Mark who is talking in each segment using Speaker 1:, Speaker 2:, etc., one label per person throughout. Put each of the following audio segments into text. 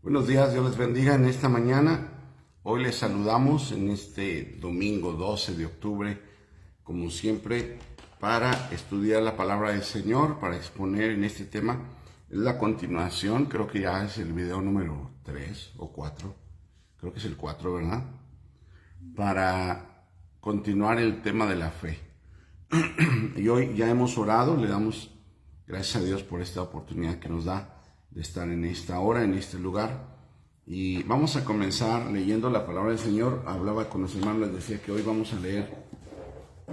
Speaker 1: Buenos días, Dios les bendiga en esta mañana. Hoy les saludamos en este domingo 12 de octubre, como siempre, para estudiar la palabra del Señor, para exponer en este tema. Es la continuación, creo que ya es el video número 3 o 4, creo que es el 4, ¿verdad? Para continuar el tema de la fe. Y hoy ya hemos orado, le damos gracias a Dios por esta oportunidad que nos da de estar en esta hora, en este lugar. Y vamos a comenzar leyendo la palabra del Señor. Hablaba con los hermanos, les decía que hoy vamos a leer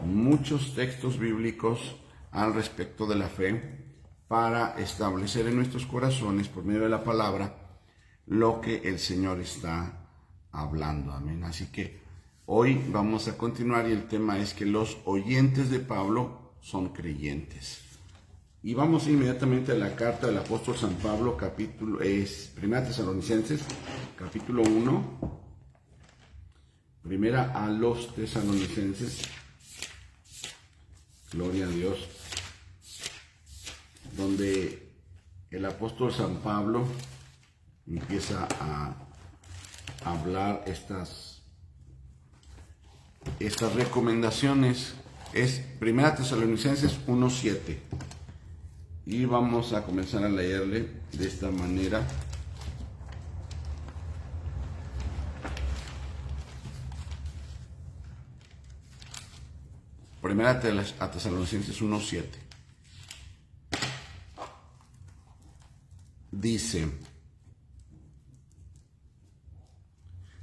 Speaker 1: muchos textos bíblicos al respecto de la fe para establecer en nuestros corazones, por medio de la palabra, lo que el Señor está hablando. Amén. Así que hoy vamos a continuar y el tema es que los oyentes de Pablo son creyentes. Y vamos inmediatamente a la carta del apóstol San Pablo, Primera Tesalonicenses, capítulo 1. Primera a los Tesalonicenses. Gloria a Dios. Donde el apóstol San Pablo empieza a hablar estas recomendaciones. Es Primera Tesalonicenses 1:7. Y vamos a comenzar a leerle de esta manera. Primera a Tesalonicenses 1:7. Dice: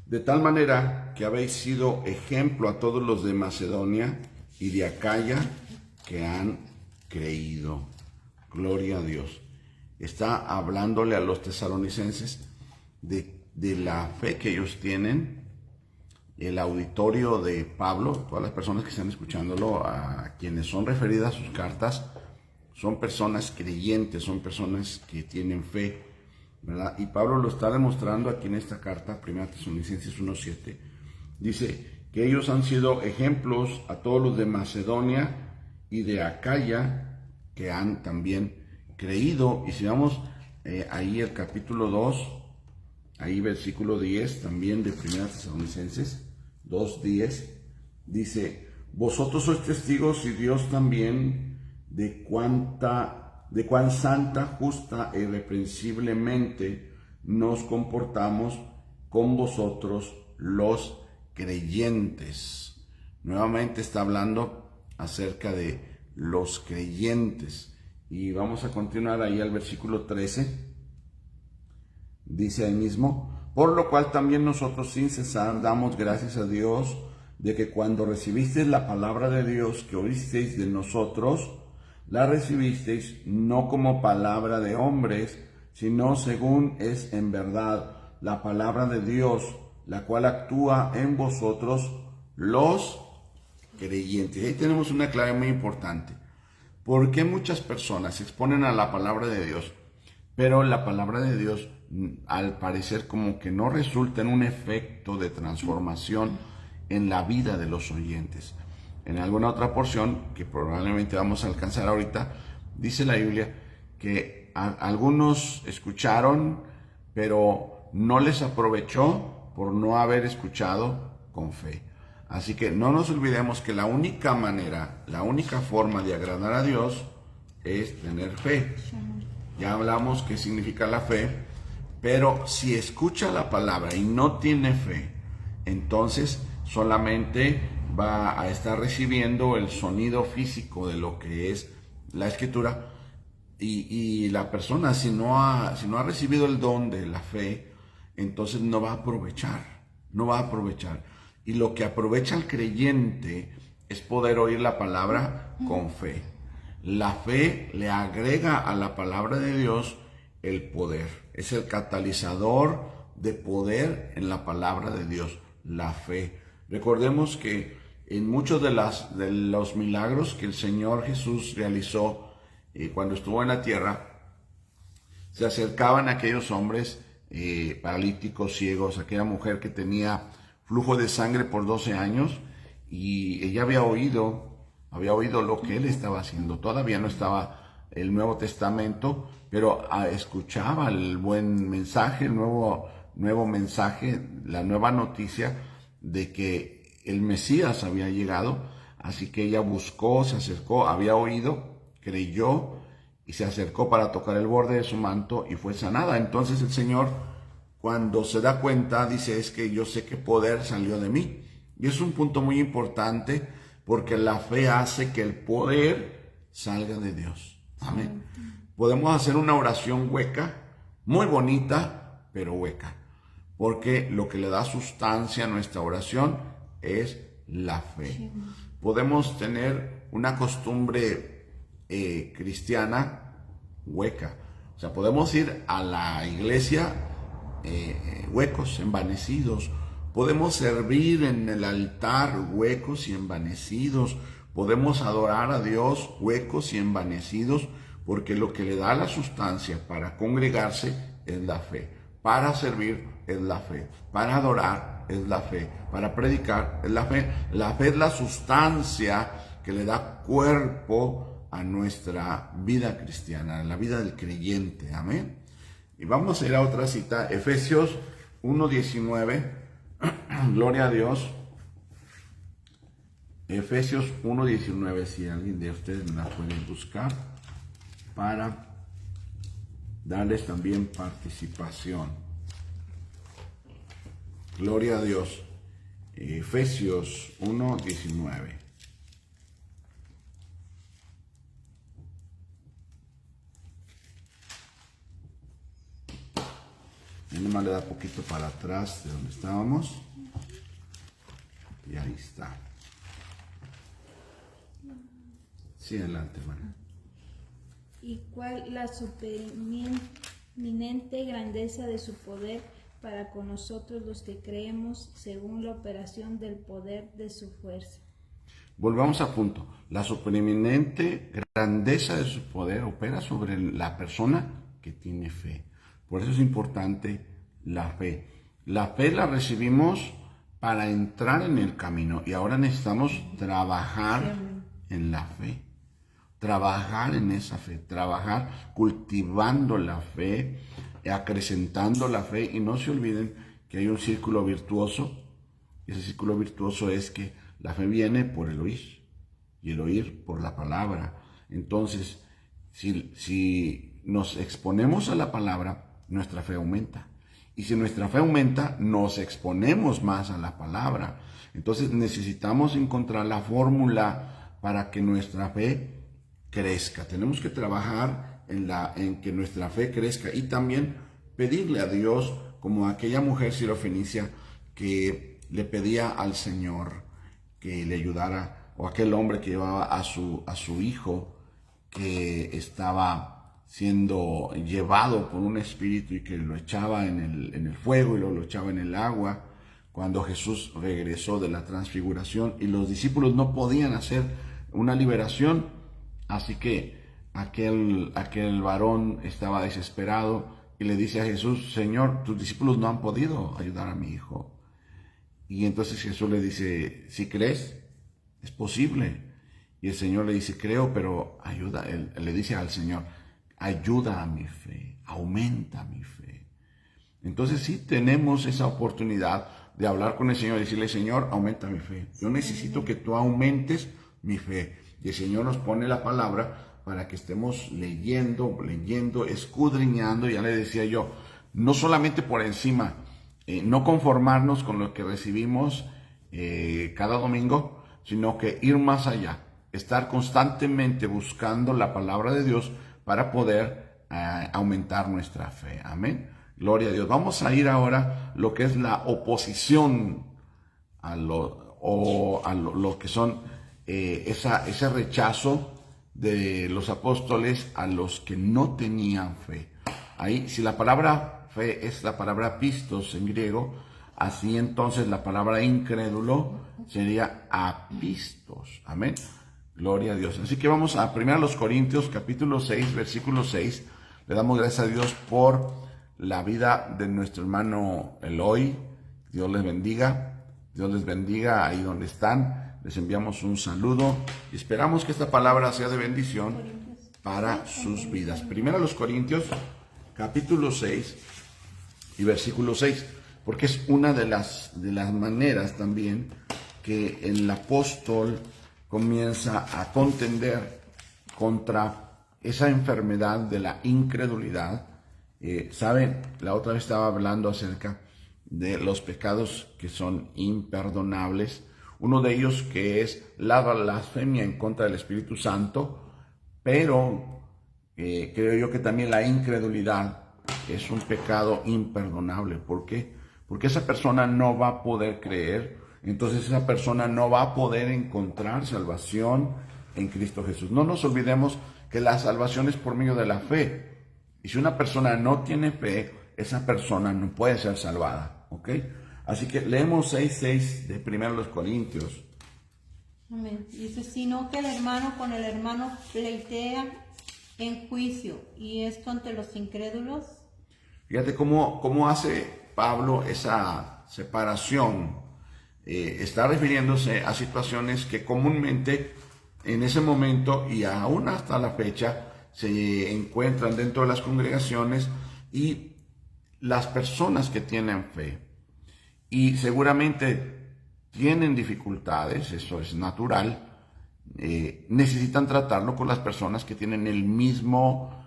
Speaker 1: de tal manera que habéis sido ejemplo a todos los de Macedonia y de Acaya que han creído. Gloria a Dios. Está hablándole a los tesalonicenses de la fe que ellos tienen. El auditorio de Pablo, todas las personas que están escuchándolo, a quienes son referidas sus cartas, son personas creyentes, son personas que tienen fe, ¿verdad? Y Pablo lo está demostrando aquí en esta carta, 1 Tesalonicenses 1:7. Dice que ellos han sido ejemplos a todos los de Macedonia y de Acaya que han también creído. Y si vamos ahí el capítulo 2, ahí versículo 10 también de 1 Tesalonicenses 2:10, dice: vosotros sois testigos y Dios también de cuán santa, justa e irreprensiblemente nos comportamos con vosotros los creyentes. Nuevamente está hablando acerca de los creyentes. Y vamos a continuar ahí al versículo 13. Dice ahí mismo: por lo cual también nosotros sin cesar damos gracias a Dios de que cuando recibisteis la palabra de Dios que oísteis de nosotros, la recibisteis no como palabra de hombres, sino según es en verdad la palabra de Dios, la cual actúa en vosotros los creyentes. Ahí tenemos una clave muy importante. ¿Por qué muchas personas se exponen a la palabra de Dios, pero la palabra de Dios al parecer como que no resulta en un efecto de transformación en la vida de los oyentes? En alguna otra porción que probablemente vamos a alcanzar ahorita, dice la Biblia que algunos escucharon, pero no les aprovechó por no haber escuchado con fe. Así que no nos olvidemos que la única manera, la única forma de agradar a Dios es tener fe. Ya hablamos qué significa la fe, pero si escucha la palabra y no tiene fe, entonces solamente va a estar recibiendo el sonido físico de lo que es la Escritura, y la persona si no ha recibido el don de la fe, entonces no va a aprovechar. Y lo que aprovecha al creyente es poder oír la palabra con fe. La fe le agrega a la palabra de Dios el poder. Es el catalizador de poder en la palabra de Dios, la fe. Recordemos que en muchos de los milagros que el Señor Jesús realizó cuando estuvo en la tierra, se acercaban a aquellos hombres paralíticos, ciegos, aquella mujer que tenía flujo de sangre por 12 años, y ella había oído lo que él estaba haciendo. Todavía no estaba el Nuevo Testamento, pero escuchaba el buen mensaje, el nuevo mensaje, la nueva noticia de que el Mesías había llegado. Así que ella buscó, se acercó, había oído, creyó y se acercó para tocar el borde de su manto y fue sanada. Entonces el Señor, cuando se da cuenta, dice: es que yo sé qué poder salió de mí. Y es un punto muy importante, porque la fe hace que el poder salga de Dios. Amén. Podemos hacer una oración hueca, muy bonita, pero hueca, porque lo que le da sustancia a nuestra oración es la fe. Podemos tener una costumbre cristiana hueca. O sea, podemos ir a la iglesia huecos, envanecidos. Podemos servir en el altar huecos y envanecidos. Podemos adorar a Dios huecos y envanecidos, porque lo que le da la sustancia para congregarse es la fe. Para servir es la fe. Para adorar es la fe. Para predicar es la fe. La fe es la sustancia que le da cuerpo a nuestra vida cristiana, a la vida del creyente. Amén. Y vamos a ir a otra cita, Efesios 1:19. Gloria a Dios. Efesios 1:19, si alguien de ustedes me la puede buscar para darles también participación. Gloria a Dios. Efesios 1:19. Y nomás le da poquito para atrás de donde estábamos. Y ahí está. Sí, adelante, hermano.
Speaker 2: ¿Y cuál la supereminente grandeza de su poder para con nosotros los que creemos, según la operación del poder de su fuerza?
Speaker 1: Volvamos a punto. La supereminente grandeza de su poder opera sobre la persona que tiene fe. Por eso es importante la fe. La fe la recibimos para entrar en el camino, y ahora necesitamos trabajar en la fe. Trabajar en esa fe, trabajar cultivando la fe, acrecentando la fe. Y no se olviden que hay un círculo virtuoso. Ese círculo virtuoso es que la fe viene por el oír, y el oír por la palabra. Entonces, si nos exponemos a la palabra, nuestra fe aumenta. Y si nuestra fe aumenta, nos exponemos más a la palabra. Entonces necesitamos encontrar la fórmula para que nuestra fe crezca. Tenemos que trabajar en que nuestra fe crezca, y también pedirle a Dios, como aquella mujer sirofenicia que le pedía al Señor que le ayudara, o aquel hombre que llevaba a su hijo que estaba siendo llevado por un espíritu y que lo echaba en el fuego y lo echaba en el agua, cuando Jesús regresó de la transfiguración, y los discípulos no podían hacer una liberación. Así que aquel varón estaba desesperado y le dice a Jesús: Señor, tus discípulos no han podido ayudar a mi hijo. Y entonces Jesús le dice: ¿si crees? Es posible. Y el Señor le dice: creo, pero ayuda. Él le dice al Señor: ayuda a mi fe, aumenta mi fe. Entonces sí tenemos esa oportunidad de hablar con el Señor y decirle: Señor, aumenta mi fe. Yo necesito que tú aumentes mi fe. Y el Señor nos pone la palabra para que estemos leyendo, escudriñando. Ya le decía yo, no solamente por encima, no conformarnos con lo que recibimos cada domingo, sino que ir más allá, estar constantemente buscando la palabra de Dios para poder aumentar nuestra fe. Amén. Gloria a Dios. Vamos a ir ahora lo que es la oposición a lo que son ese rechazo de los apóstoles a los que no tenían fe. Ahí, si la palabra fe es la palabra pistos en griego, así entonces la palabra incrédulo sería apistos. Amén. Gloria a Dios. Así que vamos a 1 Corintios capítulo 6, versículo 6. Le damos gracias a Dios por la vida de nuestro hermano Eloy. Dios les bendiga. Dios les bendiga ahí donde están. Les enviamos un saludo y esperamos que esta palabra sea de bendición para sus vidas. Primero a los Corintios, capítulo 6 y versículo 6, porque es una de las maneras también que el apóstol comienza a contender contra esa enfermedad de la incredulidad. Saben, la otra vez estaba hablando acerca de los pecados que son imperdonables. Uno de ellos que es la blasfemia en contra del Espíritu Santo, pero creo yo que también la incredulidad es un pecado imperdonable. ¿Por qué? Porque esa persona no va a poder creer, entonces esa persona no va a poder encontrar salvación en Cristo Jesús. No nos olvidemos que la salvación es por medio de la fe. Y si una persona no tiene fe, esa persona no puede ser salvada. ¿Ok? Así que leemos 6:6 de 1 Corintios.
Speaker 3: Amén. Dice, sino que el hermano con el hermano pleitea en juicio, y esto ante los incrédulos.
Speaker 1: Fíjate cómo hace Pablo esa separación. Está refiriéndose a situaciones que comúnmente en ese momento y aún hasta la fecha se encuentran dentro de las congregaciones y las personas que tienen fe. Y seguramente tienen dificultades, eso es natural, necesitan tratarlo con las personas que tienen el mismo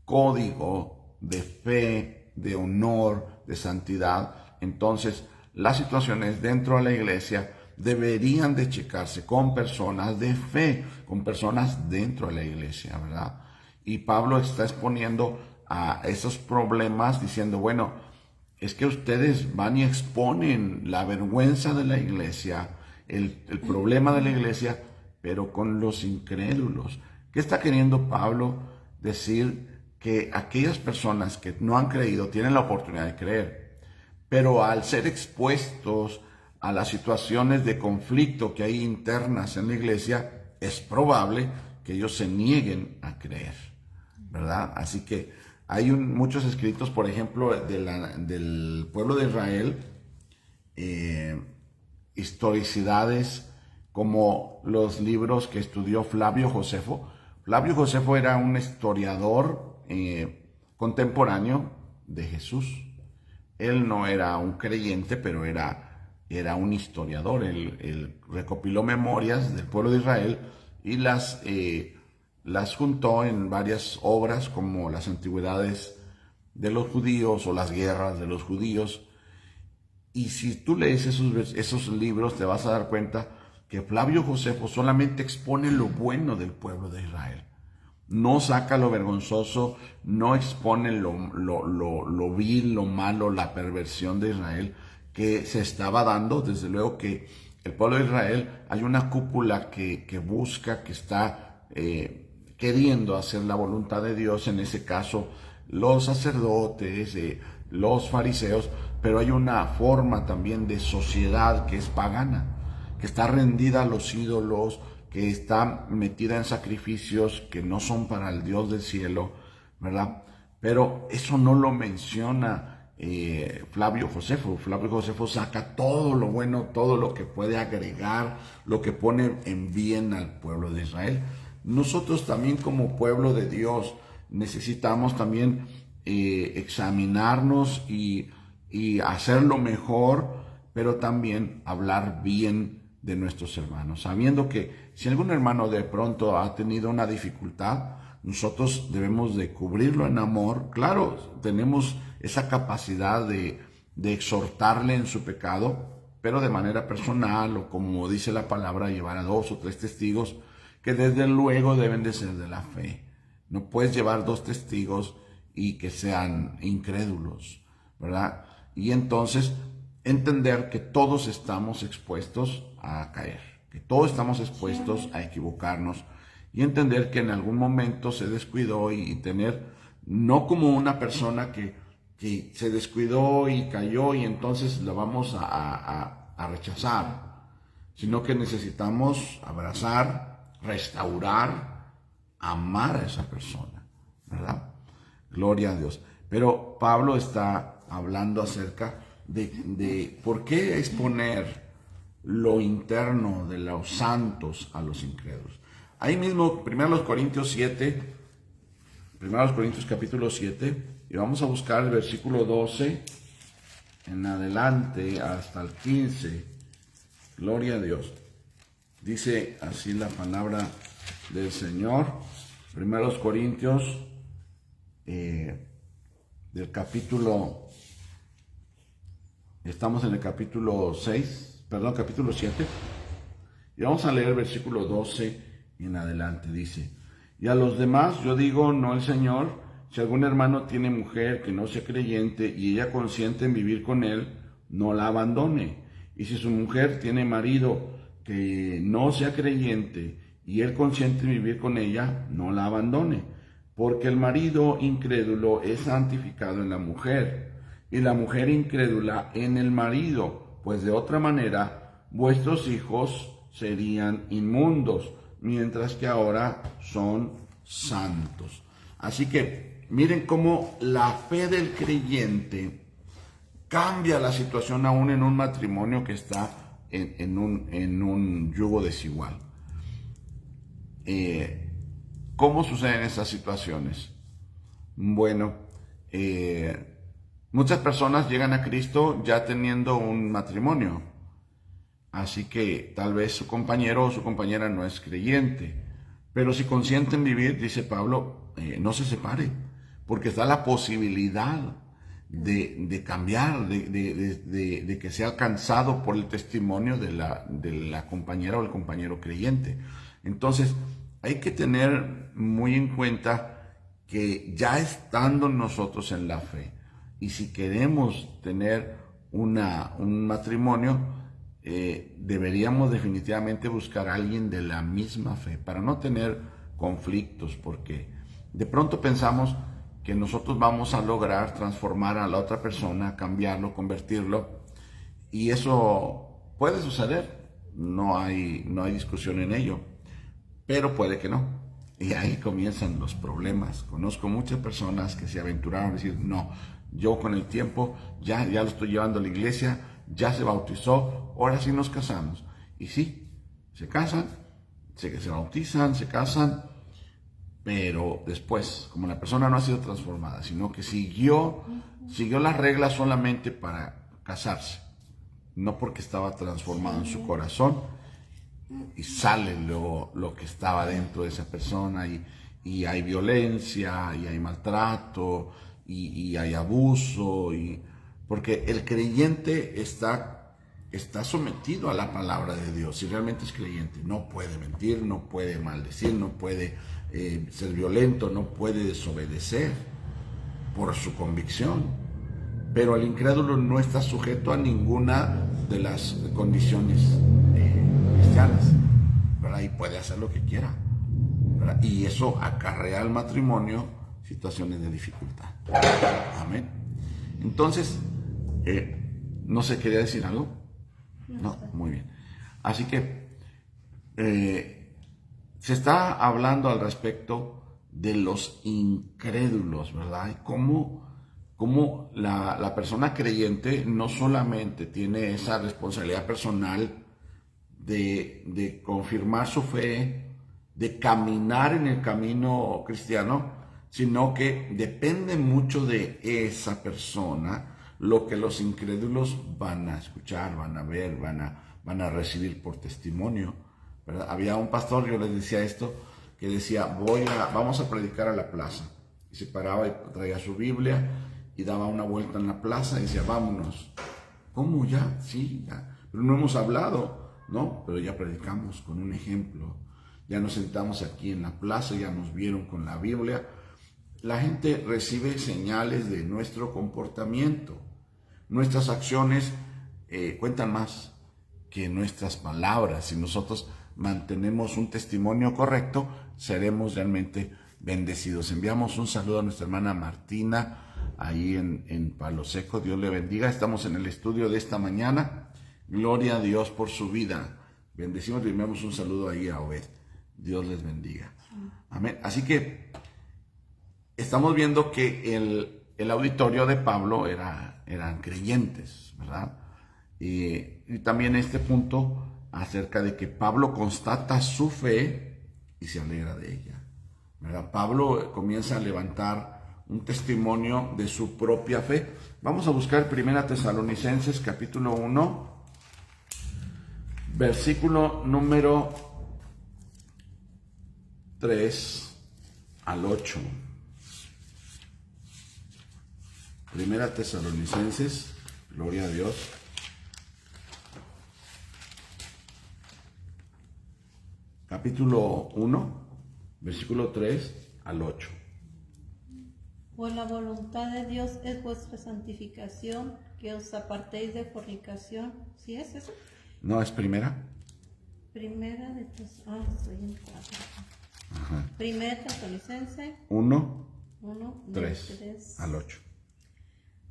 Speaker 1: código de fe, de honor, de santidad. Entonces, las situaciones dentro de la iglesia deberían de checarse con personas de fe, con personas dentro de la iglesia, ¿verdad? Y Pablo está exponiendo a esos problemas diciendo, bueno, es que ustedes van y exponen la vergüenza de la iglesia, el problema de la iglesia, pero con los incrédulos. ¿Qué está queriendo Pablo decir? Que aquellas personas que no han creído tienen la oportunidad de creer, pero al ser expuestos a las situaciones de conflicto que hay internas en la iglesia, es probable que ellos se nieguen a creer, ¿verdad? Así que hay muchos escritos, por ejemplo, del pueblo de Israel, historicidades como los libros que estudió Flavio Josefo. Flavio Josefo era un historiador contemporáneo de Jesús. Él no era un creyente, pero era un historiador. Él recopiló memorias del pueblo de Israel y las juntó en varias obras como las antigüedades de los judíos o las guerras de los judíos. Y si tú lees esos libros, te vas a dar cuenta que Flavio Josefo solamente expone lo bueno del pueblo de Israel. No saca lo vergonzoso, no expone lo vil, lo malo, la perversión de Israel que se estaba dando. Desde luego que el pueblo de Israel, hay una cúpula que busca, que está queriendo hacer la voluntad de Dios, en ese caso los sacerdotes, los fariseos, pero hay una forma también de sociedad que es pagana, que está rendida a los ídolos, que está metida en sacrificios que no son para el Dios del cielo, ¿verdad? Pero eso no lo menciona Flavio Josefo. Flavio Josefo saca todo lo bueno, todo lo que puede agregar, lo que pone en bien al pueblo de Israel. Nosotros también como pueblo de Dios necesitamos también examinarnos y hacerlo mejor, pero también hablar bien de nuestros hermanos, sabiendo que si algún hermano de pronto ha tenido una dificultad, nosotros debemos de cubrirlo en amor. Claro, tenemos esa capacidad de exhortarle en su pecado, pero de manera personal, o como dice la palabra, llevar a 2 o 3 testigos que desde luego deben de ser de la fe. No puedes llevar 2 testigos y que sean incrédulos, ¿verdad? Y entonces entender que todos estamos expuestos a caer, que todos estamos expuestos a equivocarnos, y entender que en algún momento se descuidó y tener, no como una persona que se descuidó y cayó y entonces la vamos a rechazar, sino que necesitamos abrazar, restaurar, amar a esa persona, ¿verdad? Gloria a Dios. Pero Pablo está hablando acerca de por qué exponer lo interno de los santos a los incrédulos. Ahí mismo, 1 Corintios 7, 1 Corintios capítulo 7, y vamos a buscar el versículo 12 en adelante hasta el 15. Gloria a Dios. Dice así la palabra del Señor. 1 Corintios del capítulo, estamos en el capítulo 7, y vamos a leer el versículo 12 en adelante. Dice: y a los demás yo digo, no el Señor, si algún hermano tiene mujer que no sea creyente y ella consiente en vivir con él, no la abandone. Y si su mujer tiene marido que no sea creyente y él consiente en vivir con ella, no la abandone. Porque el marido incrédulo es santificado en la mujer, y la mujer incrédula en el marido, pues de otra manera vuestros hijos serían inmundos, mientras que ahora son santos. Así que miren cómo la fe del creyente cambia la situación aún en un matrimonio que está en un yugo desigual. ¿Cómo suceden esas situaciones? Bueno, muchas personas llegan a Cristo ya teniendo un matrimonio, así que tal vez su compañero o su compañera no es creyente, pero si consienten vivir, dice Pablo, no se separe, porque está la posibilidad de cambiar, de que sea alcanzado por el testimonio de la compañera o el compañero creyente. Entonces, hay que tener muy en cuenta que ya estando nosotros en la fe, y si queremos tener un matrimonio, deberíamos definitivamente buscar a alguien de la misma fe para no tener conflictos, porque de pronto pensamos que nosotros vamos a lograr transformar a la otra persona, cambiarlo, convertirlo, y eso puede suceder, no hay discusión en ello, pero puede que no, y ahí comienzan los problemas. Conozco muchas personas que se aventuraron a decir, no, yo con el tiempo ya lo estoy llevando a la iglesia, ya se bautizó, ahora sí nos casamos. Y sí, se casan, se bautizan, se casan, pero después, como la persona no ha sido transformada, sino que siguió las reglas solamente para casarse, no porque estaba transformado en su corazón, y sale lo que estaba dentro de esa persona, y hay violencia, y hay maltrato, y hay abuso, porque el creyente está sometido a la palabra de Dios. Si realmente es creyente, no puede mentir, no puede maldecir, no puede ser violento, no puede desobedecer por su convicción. Pero el incrédulo no está sujeto a ninguna de las condiciones cristianas, ¿verdad? Y puede hacer lo que quiera, ¿verdad? Y eso acarrea al matrimonio situaciones de dificultad. Amén. Entonces, no sé, ¿quería decir algo? No, muy bien. Así que se está hablando al respecto de los incrédulos, ¿verdad? Y cómo la persona creyente no solamente tiene esa responsabilidad personal de confirmar su fe, de caminar en el camino cristiano, sino que depende mucho de esa persona lo que los incrédulos van a escuchar, van a ver, van a recibir por testimonio, ¿verdad? Había un pastor, yo les decía esto, que decía, vamos a predicar a la plaza. Y se paraba y traía su Biblia y daba una vuelta en la plaza y decía, vámonos. ¿Cómo ya? Sí, ya. Pero no hemos hablado, ¿no? Pero ya predicamos con un ejemplo. Ya nos sentamos aquí en la plaza, ya nos vieron con la Biblia. La gente recibe señales de nuestro comportamiento. Nuestras acciones cuentan más que nuestras palabras. Si nosotros mantenemos un testimonio correcto, seremos realmente bendecidos. Enviamos un saludo a nuestra hermana Martina, ahí en Palo Seco. Dios le bendiga. Estamos en el estudio de esta mañana. Gloria a Dios por su vida. Bendecimos y enviamos un saludo ahí a Obed. Dios les bendiga. Amén. Así que estamos viendo que el auditorio de Pablo eran creyentes, ¿verdad? Y también este punto acerca de que Pablo constata su fe y se alegra de ella. ¿verdad? Pablo comienza a levantar un testimonio de su propia fe. Vamos a buscar 1 Tesalonicenses capítulo 1, versículo número 3 al 8. 1 Tesalonicenses, gloria a Dios. Capítulo 1, versículo 3 al 8.
Speaker 3: Pues la voluntad de Dios es vuestra santificación, que os apartéis de fornicación. ¿Sí es eso?
Speaker 1: ¿No es primera?
Speaker 3: Primera de estoy en 4. Primera Tesalonicenses
Speaker 1: 1,
Speaker 3: 1,
Speaker 1: 3 al 8.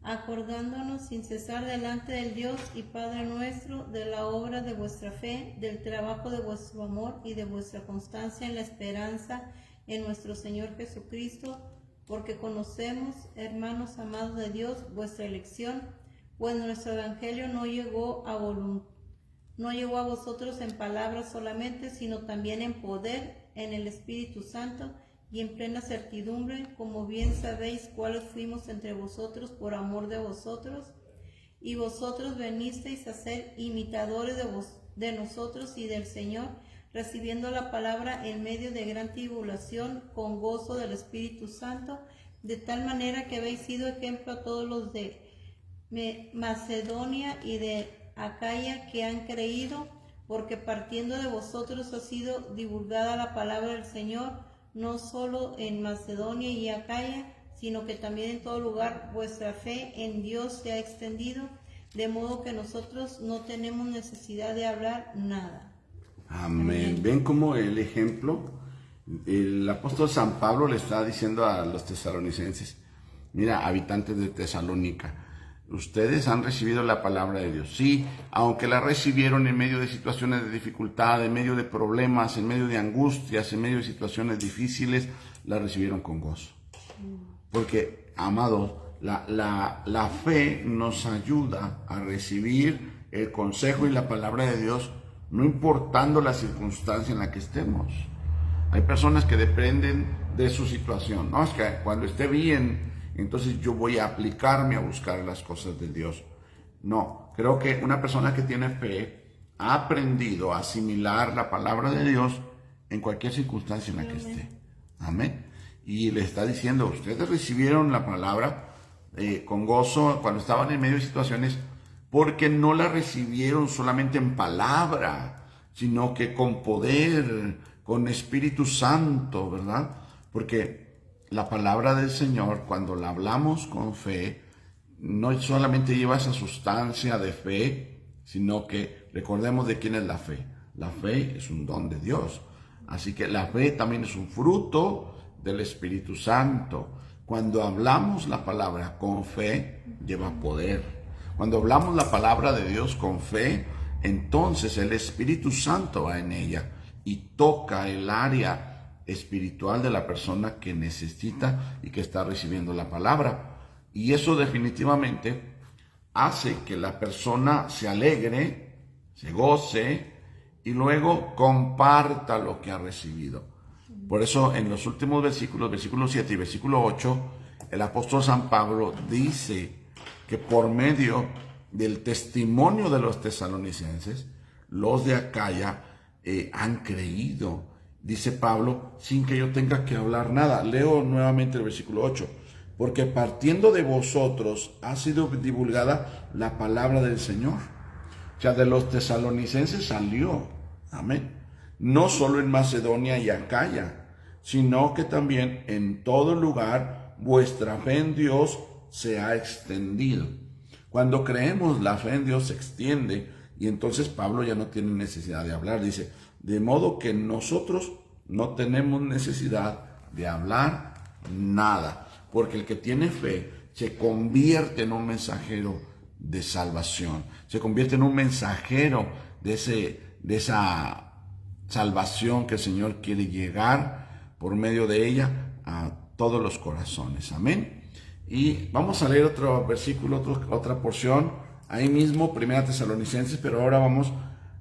Speaker 3: Acordándonos sin cesar delante del Dios y Padre nuestro de la obra de vuestra fe, del trabajo de vuestro amor y de vuestra constancia en la esperanza en nuestro Señor Jesucristo, porque conocemos, hermanos amados de Dios, vuestra elección, pues nuestro evangelio no llegó a vosotros en palabras solamente, sino también en poder, en el Espíritu Santo y en plena certidumbre, como bien sabéis cuáles fuimos entre vosotros por amor de vosotros, y vosotros venisteis a ser imitadores de nosotros y del Señor, recibiendo la palabra en medio de gran tribulación con gozo del Espíritu Santo, de tal manera que habéis sido ejemplo a todos los de Macedonia y de Acaya que han creído, porque partiendo de vosotros ha sido divulgada la palabra del Señor, no solo en Macedonia y Acaya, sino que también en todo lugar vuestra fe en Dios se ha extendido, de modo que nosotros no tenemos necesidad de hablar nada.
Speaker 1: Amén. ¿Ven cómo el ejemplo? El apóstol San Pablo le está diciendo a los tesalonicenses: mira, habitantes de Tesalónica, ustedes han recibido la palabra de Dios. Sí, aunque la recibieron en medio de situaciones de dificultad, en medio de problemas, en medio de angustias, en medio de situaciones difíciles, la recibieron con gozo. Porque, amados, la fe nos ayuda a recibir el consejo y la palabra de Dios, no importando la circunstancia en la que estemos. Hay personas que dependen de su situación. No, es que cuando esté bien, entonces yo voy a aplicarme a buscar las cosas de Dios. No, creo que una persona que tiene fe ha aprendido a asimilar la palabra de Dios en cualquier circunstancia en la que esté. Amén. Y le está diciendo, ustedes recibieron la palabra con gozo cuando estaban en medio de situaciones, porque no la recibieron solamente en palabra, sino que con poder, con Espíritu Santo, ¿verdad? Porque la palabra del Señor, cuando la hablamos con fe, no solamente lleva esa sustancia de fe, sino que recordemos de quién es la fe. La fe es un don de Dios. Así que la fe también es un fruto del Espíritu Santo. Cuando hablamos la palabra con fe, lleva poder. Cuando hablamos la palabra de Dios con fe, entonces el Espíritu Santo va en ella y toca el área espiritual de la persona que necesita y que está recibiendo la palabra. Y eso definitivamente hace que la persona se alegre, se goce y luego comparta lo que ha recibido. Por eso en los últimos versículos, versículo 7 y versículo 8, el apóstol San Pablo dice que por medio del testimonio de los tesalonicenses, los de Acaya han creído. Dice Pablo, sin que yo tenga que hablar nada. Leo nuevamente el versículo 8. Porque partiendo de vosotros ha sido divulgada la palabra del Señor. O sea, de los tesalonicenses salió. Amén. No solo en Macedonia y Acaya, sino que también en todo lugar vuestra fe en Dios se ha extendido. Cuando creemos, la fe en Dios se extiende y entonces Pablo ya no tiene necesidad de hablar. Dice, de modo que nosotros no tenemos necesidad de hablar nada, porque el que tiene fe se convierte en un mensajero de salvación, se convierte en un mensajero de esa salvación que el Señor quiere llegar por medio de ella a todos los corazones. Amén. Y vamos a leer otro versículo, otra porción, ahí mismo, 1 Tesalonicenses, pero ahora vamos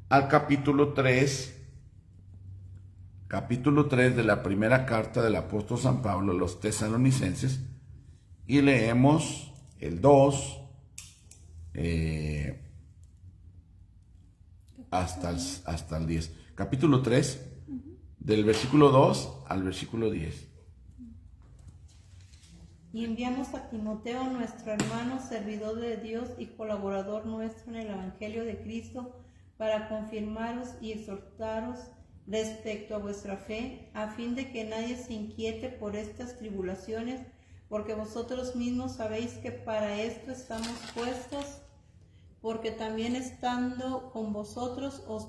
Speaker 1: al capítulo 3, capítulo 3 de la primera carta del apóstol San Pablo a los tesalonicenses y leemos el 2 hasta el 10. Capítulo 3, del versículo 2 al versículo 10.
Speaker 3: Y enviamos a Timoteo, nuestro hermano, servidor de Dios y colaborador nuestro en el Evangelio de Cristo, para confirmaros y exhortaros respecto a vuestra fe, a fin de que nadie se inquiete por estas tribulaciones, porque vosotros mismos sabéis que para esto estamos puestos, porque también estando con vosotros os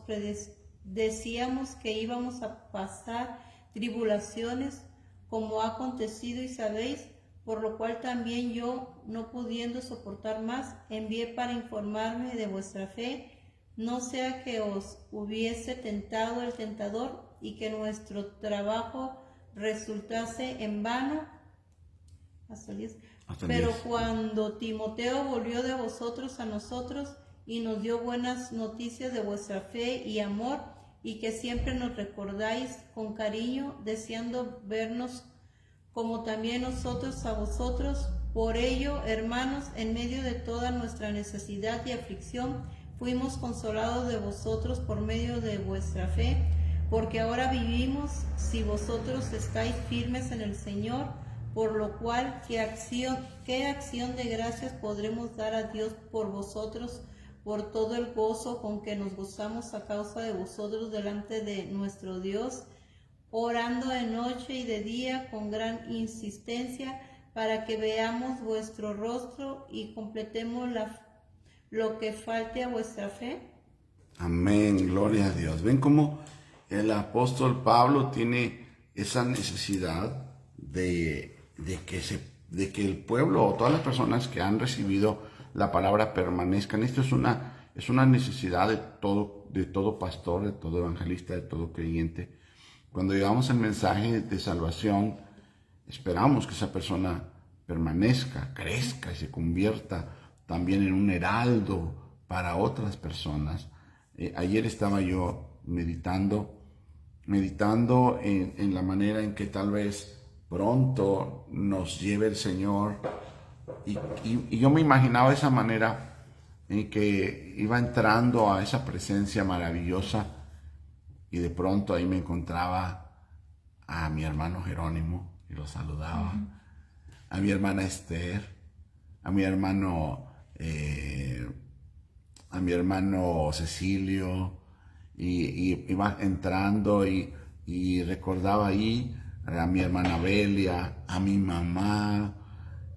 Speaker 3: decíamos que íbamos a pasar tribulaciones, como ha acontecido y sabéis, por lo cual también yo, no pudiendo soportar más, envié para informarme de vuestra fe, no sea que os hubiese tentado el tentador y que nuestro trabajo resultase en vano. Hasta el 10. Pero cuando Timoteo volvió de vosotros a nosotros y nos dio buenas noticias de vuestra fe y amor, y que siempre nos recordáis con cariño, deseando vernos como también nosotros a vosotros. Por ello, hermanos, en medio de toda nuestra necesidad y aflicción, fuimos consolados de vosotros por medio de vuestra fe, porque ahora vivimos si vosotros estáis firmes en el Señor, por lo cual, ¿qué acción de gracias podremos dar a Dios por vosotros, por todo el gozo con que nos gozamos a causa de vosotros delante de nuestro Dios, orando de noche y de día con gran insistencia, para que veamos vuestro rostro y completemos lo que falte a vuestra fe?
Speaker 1: Amén, gloria a Dios. ¿Ven cómo el apóstol Pablo tiene esa necesidad de que el pueblo o todas las personas que han recibido la palabra permanezcan? Esto es una necesidad de todo pastor, de todo evangelista, de todo creyente. Cuando llevamos el mensaje de salvación, esperamos que esa persona permanezca, crezca y se convierta también en un heraldo para otras personas. Ayer estaba yo meditando en la manera en que tal vez pronto nos lleve el Señor, y yo me imaginaba esa manera en que iba entrando a esa presencia maravillosa, y de pronto ahí me encontraba a mi hermano Jerónimo y lo saludaba, a mi hermana Esther, a mi hermano Cecilio, y iba entrando y recordaba ahí a mi hermana Belia, a mi mamá,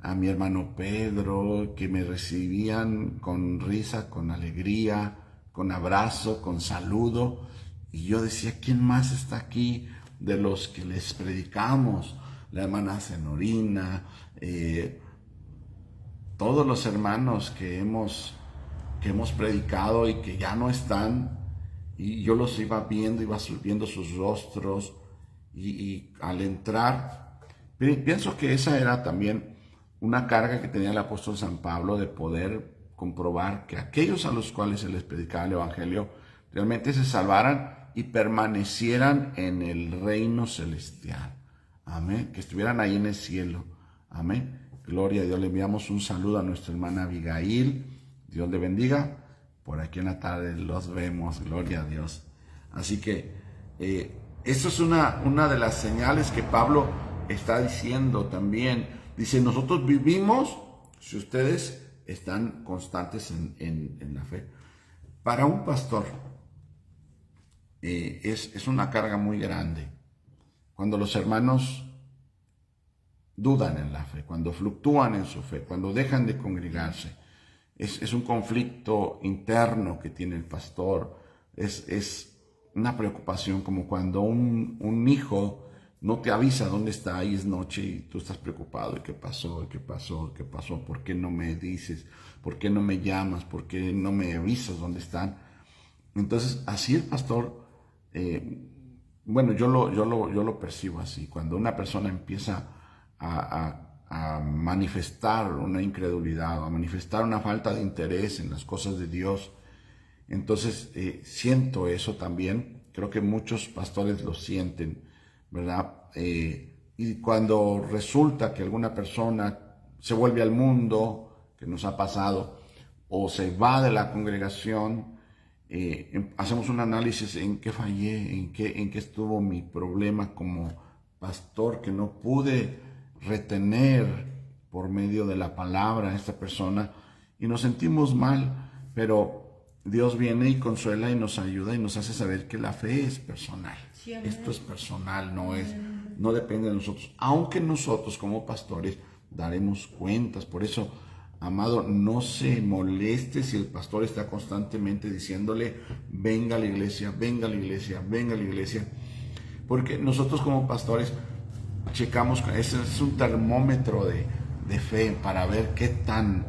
Speaker 1: a mi hermano Pedro, que me recibían con risa, con alegría, con abrazo, con saludo. Y yo decía, ¿quién más está aquí de los que les predicamos? La hermana Zenorina, todos los hermanos que hemos predicado y que ya no están, y yo los iba viendo sus rostros, y al entrar, pienso que esa era también una carga que tenía el apóstol San Pablo, de poder comprobar que aquellos a los cuales se les predicaba el evangelio realmente se salvaran y permanecieran en el reino celestial. Amén. Que estuvieran ahí en el cielo. Amén. Gloria a Dios. Le enviamos un saludo a nuestra hermana Abigail. Dios le bendiga. Por aquí en la tarde los vemos. Gloria a Dios. Así que esto es una de las señales que Pablo está diciendo también. Dice, nosotros vivimos si ustedes están constantes en la fe. Para un pastor es una carga muy grande cuando los hermanos dudan en la fe, cuando fluctúan en su fe, cuando dejan de congregarse. Es un conflicto interno que tiene el pastor, es una preocupación, como cuando un hijo no te avisa dónde está y es noche y tú estás preocupado. ¿Y qué pasó? ¿Qué pasó? ¿Qué pasó? ¿Por qué no me dices? ¿Por qué no me llamas? ¿Por qué no me avisas dónde están? Entonces, así el pastor, bueno, yo lo percibo así. Cuando una persona empieza a manifestar una incredulidad, a manifestar una falta de interés en las cosas de Dios, entonces siento eso también, creo que muchos pastores lo sienten, ¿verdad? Y cuando resulta que alguna persona se vuelve al mundo, que nos ha pasado, o se va de la congregación, hacemos un análisis en qué fallé, en qué estuvo mi problema como pastor, que no pude retener por medio de la palabra a esta persona, y nos sentimos mal, pero Dios viene y consuela y nos ayuda y nos hace saber que la fe es personal.
Speaker 3: Sí, amén.
Speaker 1: Esto es personal, no depende de nosotros, aunque nosotros como pastores daremos cuentas. Por eso, amado, no se moleste si el pastor está constantemente diciéndole: venga a la iglesia, venga a la iglesia, venga a la iglesia, porque nosotros como pastores checamos, ese es un termómetro de fe para ver qué tan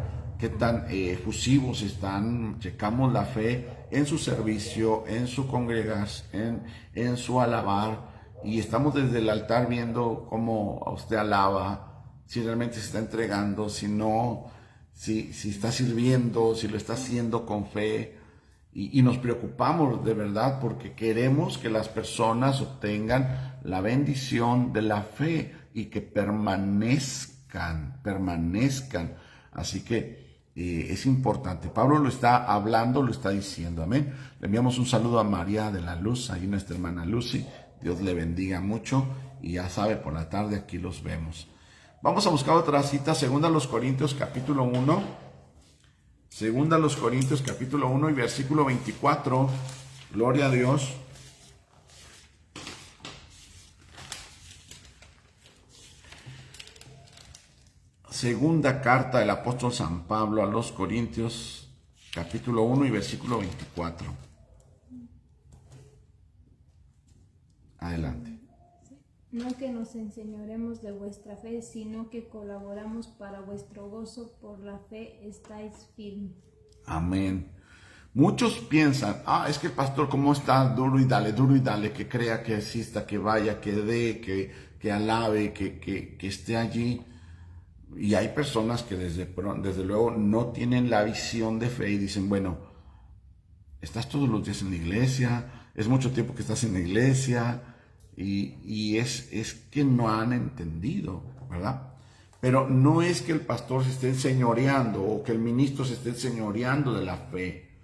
Speaker 1: efusivos están. Checamos la fe en su servicio, en su congregación, en su alabar, y estamos desde el altar viendo cómo usted alaba, si realmente se está entregando, si no, si está sirviendo, si lo está haciendo con fe. Y nos preocupamos de verdad porque queremos que las personas obtengan la bendición de la fe y que permanezcan. Así que es importante. Pablo lo está hablando, lo está diciendo. Amén. Le enviamos un saludo a María de la Luz, ahí nuestra hermana Lucy. Dios le bendiga mucho y ya sabe, por la tarde aquí los vemos. Vamos a buscar otra cita, 2 Corintios capítulo 1. 2 Corintios capítulo 1 y versículo 24. Gloria a Dios. Segunda carta del apóstol San Pablo a los Corintios, capítulo 1 y versículo 24. Adelante.
Speaker 2: No que nos enseñoremos de vuestra fe, sino que colaboramos para vuestro gozo. Por la fe estáis firmes.
Speaker 1: Amén. Muchos piensan: es que el pastor, ¿cómo está? Duro y dale, que crea, que exista, que vaya, que dé, que alabe, que esté allí. Y hay personas que desde luego no tienen la visión de fe y dicen: bueno, estás todos los días en la iglesia, es mucho tiempo que estás en la iglesia, y es que no han entendido, ¿verdad? Pero no es que el pastor se esté enseñoreando o que el ministro se esté enseñoreando de la fe,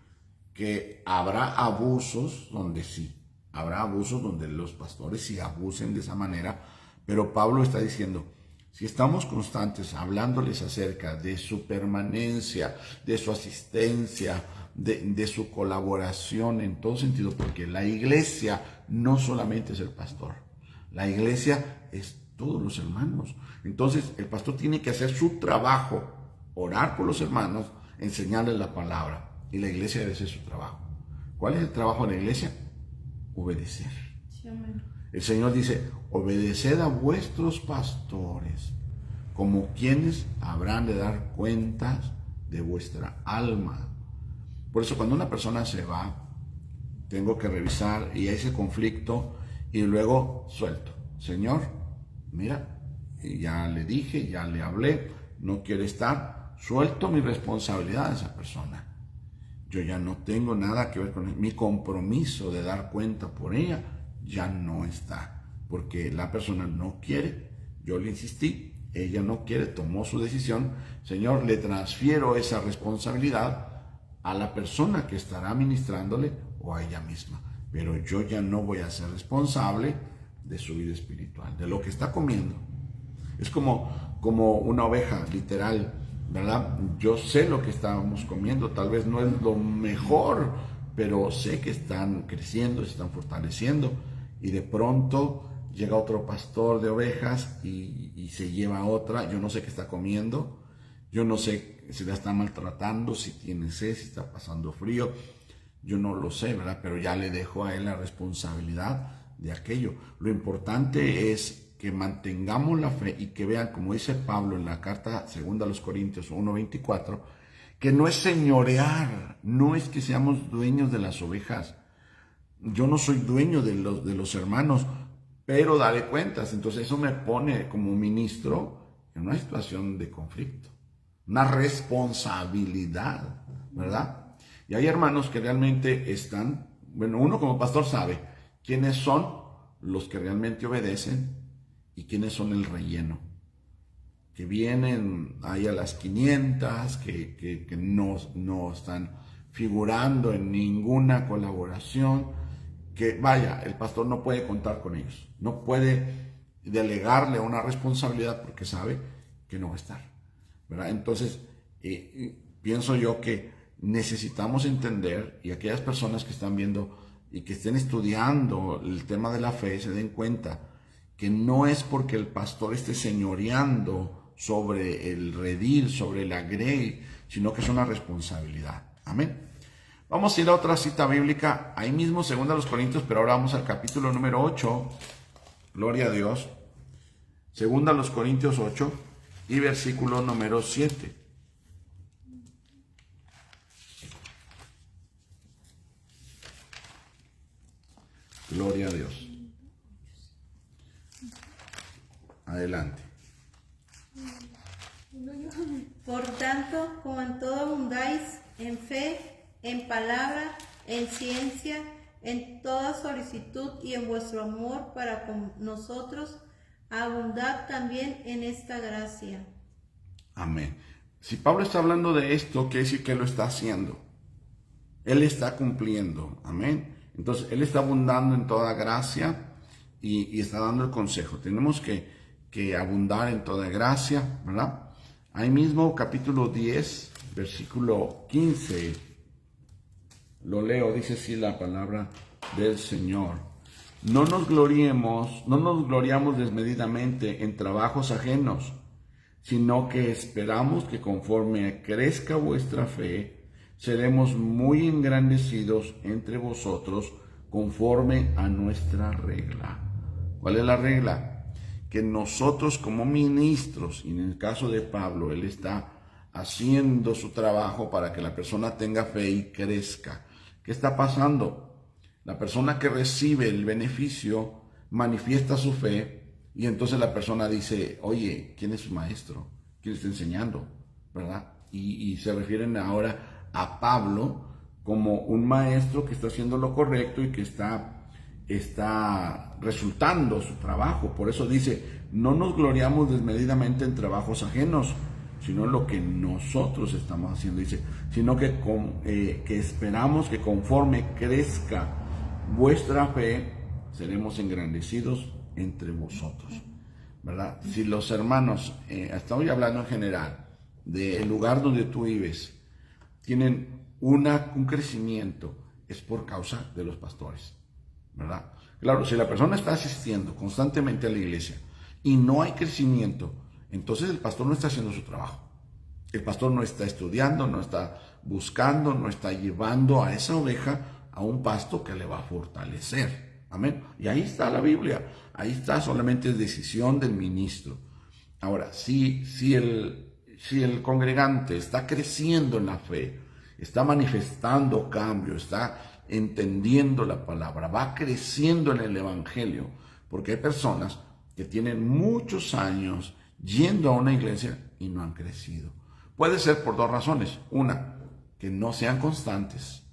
Speaker 1: que habrá abusos donde sí, habrá abusos donde los pastores sí abusen de esa manera, pero Pablo está diciendo: si estamos constantes hablándoles acerca de su permanencia, de su asistencia, de su colaboración en todo sentido, porque la iglesia no solamente es el pastor, la iglesia es todos los hermanos. Entonces el pastor tiene que hacer su trabajo, orar por los hermanos, enseñarles la palabra, y la iglesia debe hacer su trabajo. ¿Cuál es el trabajo de la iglesia? Obedecer.
Speaker 3: Sí, amén.
Speaker 1: El Señor dice: obedeced a vuestros pastores, como quienes habrán de dar cuentas de vuestra alma. Por eso, cuando una persona se va, tengo que revisar, y hay ese conflicto, y luego suelto. Señor, mira, ya le dije, ya le hablé, no quiere estar, suelto mi responsabilidad a esa persona. Yo ya no tengo nada que ver con él. Mi compromiso de dar cuenta por ella ya no está, porque la persona no quiere. Yo le insistí, ella no quiere, tomó su decisión. Señor, le transfiero esa responsabilidad a la persona que estará ministrándole o a ella misma, pero yo ya no voy a ser responsable de su vida espiritual, de lo que está comiendo. Es como una oveja, literal, ¿verdad? Yo sé lo que estamos comiendo, tal vez no es lo mejor, pero sé que están creciendo, se están fortaleciendo, y de pronto llega otro pastor de ovejas y se lleva a otra. Yo no sé qué está comiendo, yo no sé si la está maltratando, si tiene sed, si está pasando frío, yo no lo sé, ¿verdad? Pero ya le dejo a él la responsabilidad de aquello. Lo importante es que mantengamos la fe y que vean, como dice Pablo en la carta 2 Corintios 1:24, que no es señorear, no es que seamos dueños de las ovejas. Yo no soy dueño de los hermanos, pero daré cuentas. Entonces eso me pone como ministro en una situación de conflicto, una responsabilidad, ¿verdad? Y hay hermanos que realmente están, bueno, uno como pastor sabe, quiénes son los que realmente obedecen y quiénes son el relleno, que vienen ahí a las 500, que no están figurando en ninguna colaboración, que vaya, el pastor no puede contar con ellos, no puede delegarle una responsabilidad porque sabe que no va a estar, ¿verdad? Entonces, pienso yo que necesitamos entender, y aquellas personas que están viendo y que estén estudiando el tema de la fe se den cuenta que no es porque el pastor esté señoreando sobre el redil, sobre la grey, sino que es una responsabilidad. Amén. Vamos a ir a otra cita bíblica, ahí mismo, 2 Corintios, pero ahora vamos al capítulo número 8. Gloria a Dios. 2 Corintios 8 y versículo número 7. Gloria a Dios. Adelante.
Speaker 3: Por tanto, como en todo abundáis en fe, en palabra, en ciencia, en toda solicitud y en vuestro amor para con nosotros, abundad también en esta gracia.
Speaker 1: Amén. Si Pablo está hablando de esto, quiere decir que él lo está haciendo. Él está cumpliendo. Amén. Entonces, él está abundando en toda gracia y está dando el consejo. Tenemos que abundar en toda gracia, ¿verdad? Ahí mismo, capítulo 10, versículo 15. Lo leo, dice así la palabra del Señor. No nos gloriamos desmedidamente en trabajos ajenos, sino que esperamos que conforme crezca vuestra fe, seremos muy engrandecidos entre vosotros conforme a nuestra regla. ¿Cuál es la regla? Que nosotros como ministros, y en el caso de Pablo, él está haciendo su trabajo para que la persona tenga fe y crezca. ¿Qué está pasando? La persona que recibe el beneficio manifiesta su fe y entonces la persona dice, oye, ¿quién es su maestro? ¿Quién está enseñando? ¿Verdad? Y se refieren ahora a Pablo como un maestro que está haciendo lo correcto y que está resultando su trabajo. Por eso dice, no nos gloriamos desmedidamente en trabajos ajenos, sino en lo que nosotros estamos haciendo. Dice, sino que esperamos que conforme crezca vuestra fe, seremos engrandecidos entre vosotros, ¿verdad? Si los hermanos, estoy hablando en general, del lugar donde tú vives, tienen un crecimiento, es por causa de los pastores, ¿verdad? Claro, si la persona está asistiendo constantemente a la iglesia y no hay crecimiento, entonces el pastor no está haciendo su trabajo. El pastor no está estudiando, no está buscando, no está llevando a esa oveja a un pasto que le va a fortalecer. Amén. Y ahí está la Biblia. Ahí está, solamente es decisión del ministro. Ahora, si el congregante está creciendo en la fe, está manifestando cambio, está entendiendo la palabra, va creciendo en el evangelio, porque hay personas que tienen muchos años yendo a una iglesia y no han crecido. Puede ser por dos razones. Una, que no sean constantes.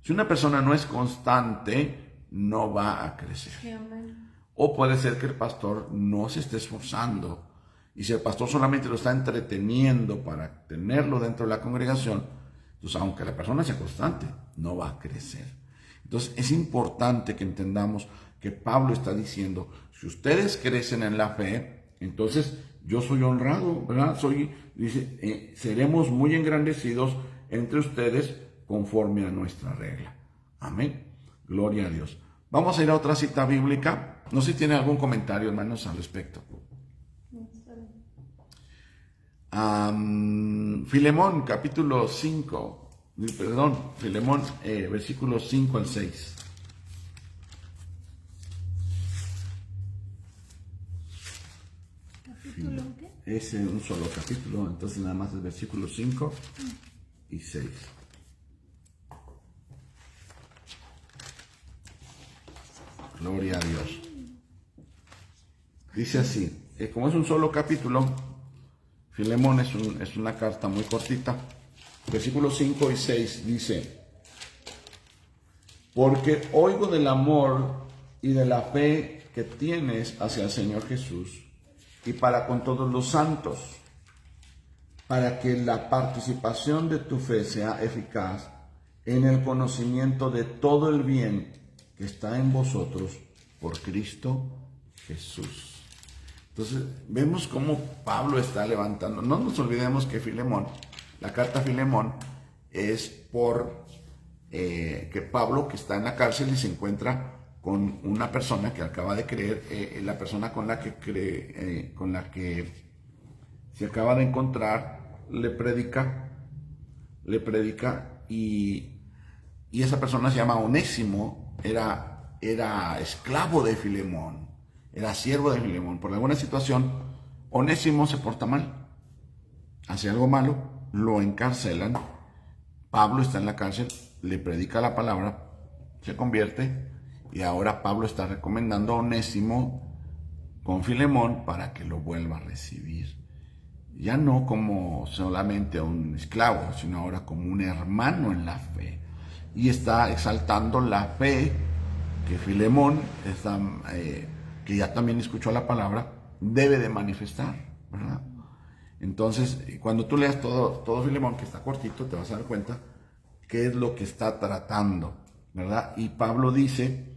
Speaker 1: Si una persona no es constante, no va a crecer.
Speaker 3: Sí, amén.
Speaker 1: O puede ser que el pastor no se esté esforzando. Y si el pastor solamente lo está entreteniendo para tenerlo dentro de la congregación, entonces aunque la persona sea constante, no va a crecer. Entonces es importante que entendamos que Pablo está diciendo, si ustedes crecen en la fe, entonces yo soy honrado, ¿verdad? Dice, seremos muy engrandecidos entre ustedes conforme a nuestra regla. Amén. Gloria a Dios. Vamos a ir a otra cita bíblica. No sé si tienen algún comentario, hermanos, al respecto. Filemón, capítulo 5. Perdón, Filemón, versículos 5 al 6.
Speaker 2: ¿Capítulo qué?
Speaker 1: Es un solo capítulo, entonces nada más es versículos 5 y 6. Gloria a Dios. Dice así, como es un solo capítulo, Filemón es una carta muy cortita. Versículos 5 y 6 dice, porque oigo del amor y de la fe que tienes hacia el Señor Jesús y para con todos los santos, para que la participación de tu fe sea eficaz en el conocimiento de todo el bien que está en vosotros por Cristo Jesús. Entonces, vemos cómo Pablo está levantando. No nos olvidemos que Filemón, la carta a Filemón, es por que Pablo, que está en la cárcel y se encuentra con una persona que acaba de creer, la persona con la que cree, con la que se acaba de encontrar, le predica y esa persona se llama Onésimo, era esclavo de Filemón, era siervo de Filemón. Por alguna situación, Onésimo se porta mal, hace algo malo, lo encarcelan, Pablo está en la cárcel, le predica la palabra, se convierte y ahora Pablo está recomendando a Onésimo con Filemón para que lo vuelva a recibir. Ya no como solamente un esclavo, sino ahora como un hermano en la fe. Y está exaltando la fe que Filemón, que ya también escuchó la palabra, debe de manifestar, ¿verdad? Entonces, cuando tú leas todo Filemón, que está cortito, te vas a dar cuenta qué es lo que está tratando, ¿verdad? Y Pablo dice,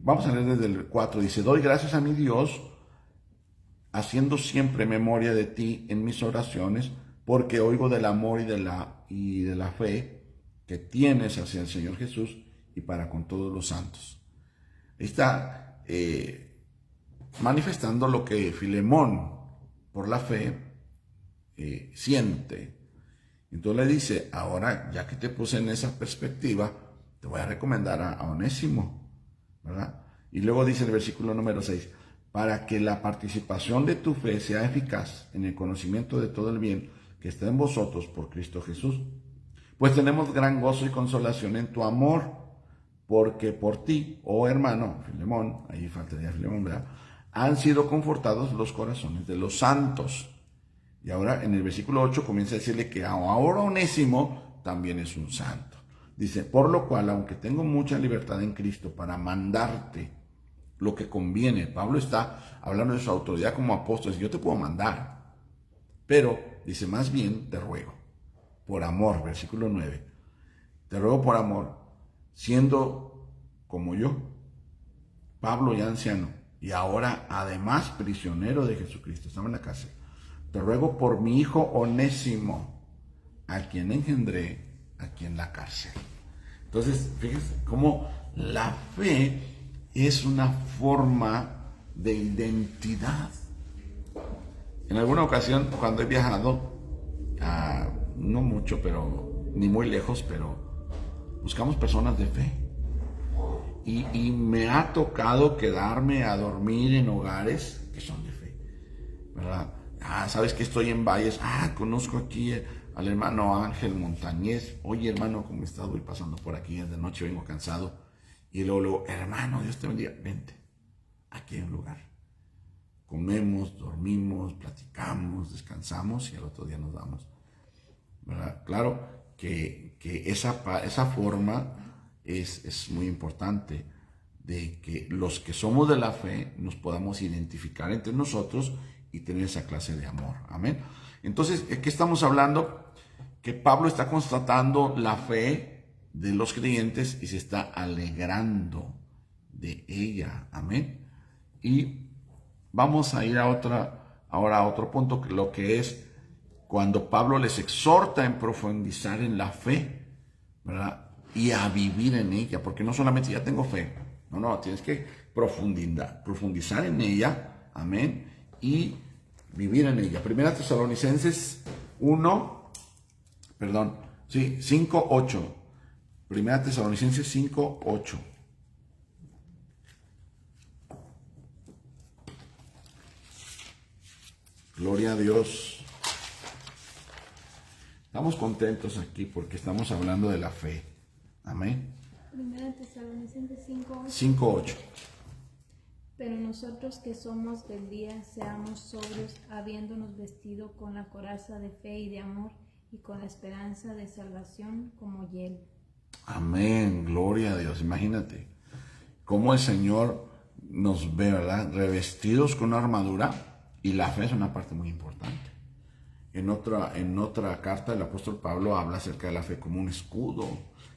Speaker 1: vamos a leer desde el 4, dice, doy gracias a mi Dios, haciendo siempre memoria de ti en mis oraciones, porque oigo del amor y de la fe que tienes hacia el Señor Jesús y para con todos los santos. Está manifestando lo que Filemón, por la fe, siente. Entonces le dice, ahora ya que te puse en esa perspectiva, te voy a recomendar a Onésimo, ¿verdad? Y luego dice el versículo número 6, para que la participación de tu fe sea eficaz en el conocimiento de todo el bien que está en vosotros por Cristo Jesús. Pues tenemos gran gozo y consolación en tu amor, porque por ti, oh hermano, Filemón, ahí faltaría Filemón, ¿verdad? Han sido confortados los corazones de los santos. Y ahora en el versículo 8 comienza a decirle que ahora Onésimo también es un santo. Dice, por lo cual, aunque tengo mucha libertad en Cristo para mandarte lo que conviene. Pablo está hablando de su autoridad como apóstol. Yo te puedo mandar, pero dice, más bien te ruego, por amor, versículo 9. Te ruego por amor, siendo como yo, Pablo ya anciano, y ahora además prisionero de Jesucristo, estaba en la cárcel. Te ruego por mi hijo Onésimo, a quien engendré aquí en la cárcel. Entonces, fíjense cómo la fe es una forma de identidad. En alguna ocasión, cuando he viajado, no mucho, pero ni muy lejos, pero buscamos personas de fe. Y me ha tocado quedarme a dormir en hogares que son de fe, ¿verdad? ¿Sabes que estoy en Valles? Conozco aquí al hermano Ángel Montañez. Oye, hermano, ¿cómo estás? Voy pasando por aquí, de noche vengo cansado. Y luego, hermano, Dios te bendiga, vente, aquí hay un lugar. Comemos, dormimos, platicamos, descansamos y al otro día nos vamos, ¿verdad? Claro que esa forma es muy importante, de que los que somos de la fe nos podamos identificar entre nosotros y tener esa clase de amor. Amén. Entonces, ¿qué estamos hablando? Que Pablo está constatando la fe de los creyentes y se está alegrando de ella. Amén. Y vamos a ir ahora a otro punto, lo que es cuando Pablo les exhorta en profundizar en la fe, ¿verdad? Y a vivir en ella, porque no solamente ya tengo fe, no, tienes que profundizar en ella, amén, y vivir en ella. Primera Tesalonicenses 5:8. Primera Tesalonicenses 5:8. Gloria a Dios. Estamos contentos aquí porque estamos hablando de la fe. Amén.
Speaker 2: Primera Tesalonicenses 5:8.
Speaker 1: 5:8.
Speaker 2: Pero nosotros que somos del día, seamos sobrios, habiéndonos vestido con la coraza de fe y de amor, y con la esperanza de salvación como hiel.
Speaker 1: Amén, gloria a Dios. Imagínate, cómo el Señor nos ve, ¿verdad? Revestidos con una armadura, y la fe es una parte muy importante. En otra carta el apóstol Pablo habla acerca de la fe como un escudo,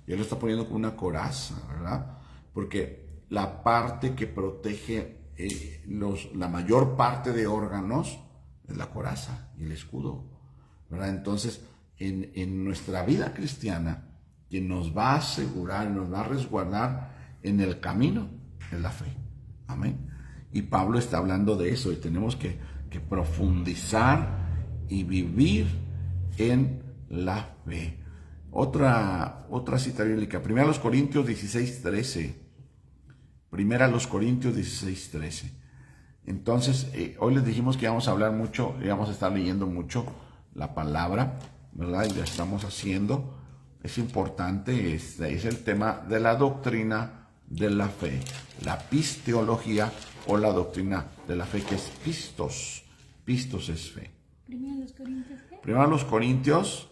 Speaker 1: y él lo está poniendo como una coraza, ¿verdad? Porque la parte que protege la mayor parte de órganos es la coraza y el escudo, ¿verdad? Entonces, en nuestra vida cristiana, quien nos va a asegurar, nos va a resguardar en el camino es la fe. Amén. Y Pablo está hablando de eso, y tenemos que profundizar y vivir en la fe. Otra cita bíblica, 1 Corintios 16:13. 1 Corintios 16:13. Entonces, hoy les dijimos que íbamos a hablar mucho, íbamos a estar leyendo mucho la palabra, ¿verdad? Y ya estamos haciendo. Es importante, es el tema de la doctrina de la fe, la pisteología o la doctrina de la fe, que es pistos. Pistos es fe. Primero Corintios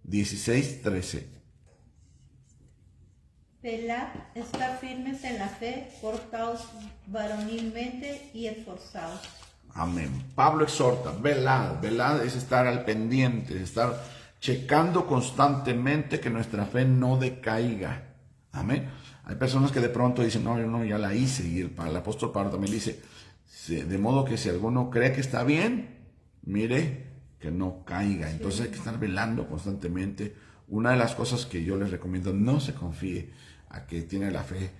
Speaker 1: 16:13.
Speaker 3: Velad, estar firmes en la fe, portaos varonilmente y esforzaos.
Speaker 1: Amén. Pablo exhorta, velad es estar al pendiente, estar checando constantemente que nuestra fe no decaiga. Amén. Hay personas que de pronto dicen, no, yo no, ya la hice, y el apóstol Pablo también dice, de modo que si alguno cree que está bien, mire que no caiga. Entonces hay que estar velando constantemente. Una de las cosas que yo les recomiendo, no se confíe a que tiene la fe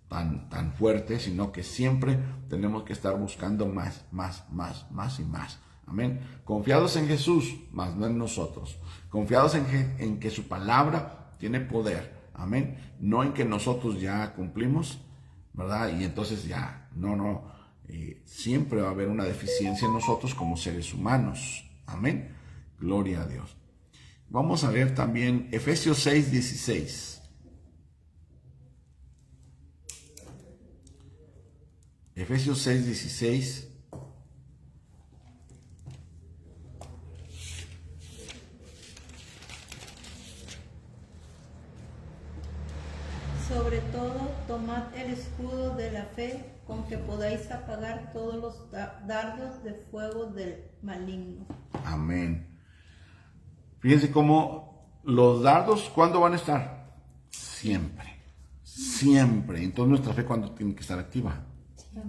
Speaker 1: tan fuerte, sino que siempre tenemos que estar buscando más y más. Amén. Confiados en Jesús, más no en nosotros. Confiados en que su palabra tiene poder. Amén. No en que nosotros ya cumplimos, ¿verdad? Y entonces ya, no. Siempre va a haber una deficiencia en nosotros como seres humanos. Amén. Gloria a Dios. Vamos a ver también Efesios 6:16. Efesios 6:16.
Speaker 3: Sobre todo, tomad el escudo de la fe, con que podáis apagar todos los dardos de fuego del maligno.
Speaker 1: Amén. Fíjense cómo los dardos, ¿cuándo van a estar? Siempre. Entonces nuestra fe, ¿cuándo tiene que estar activa?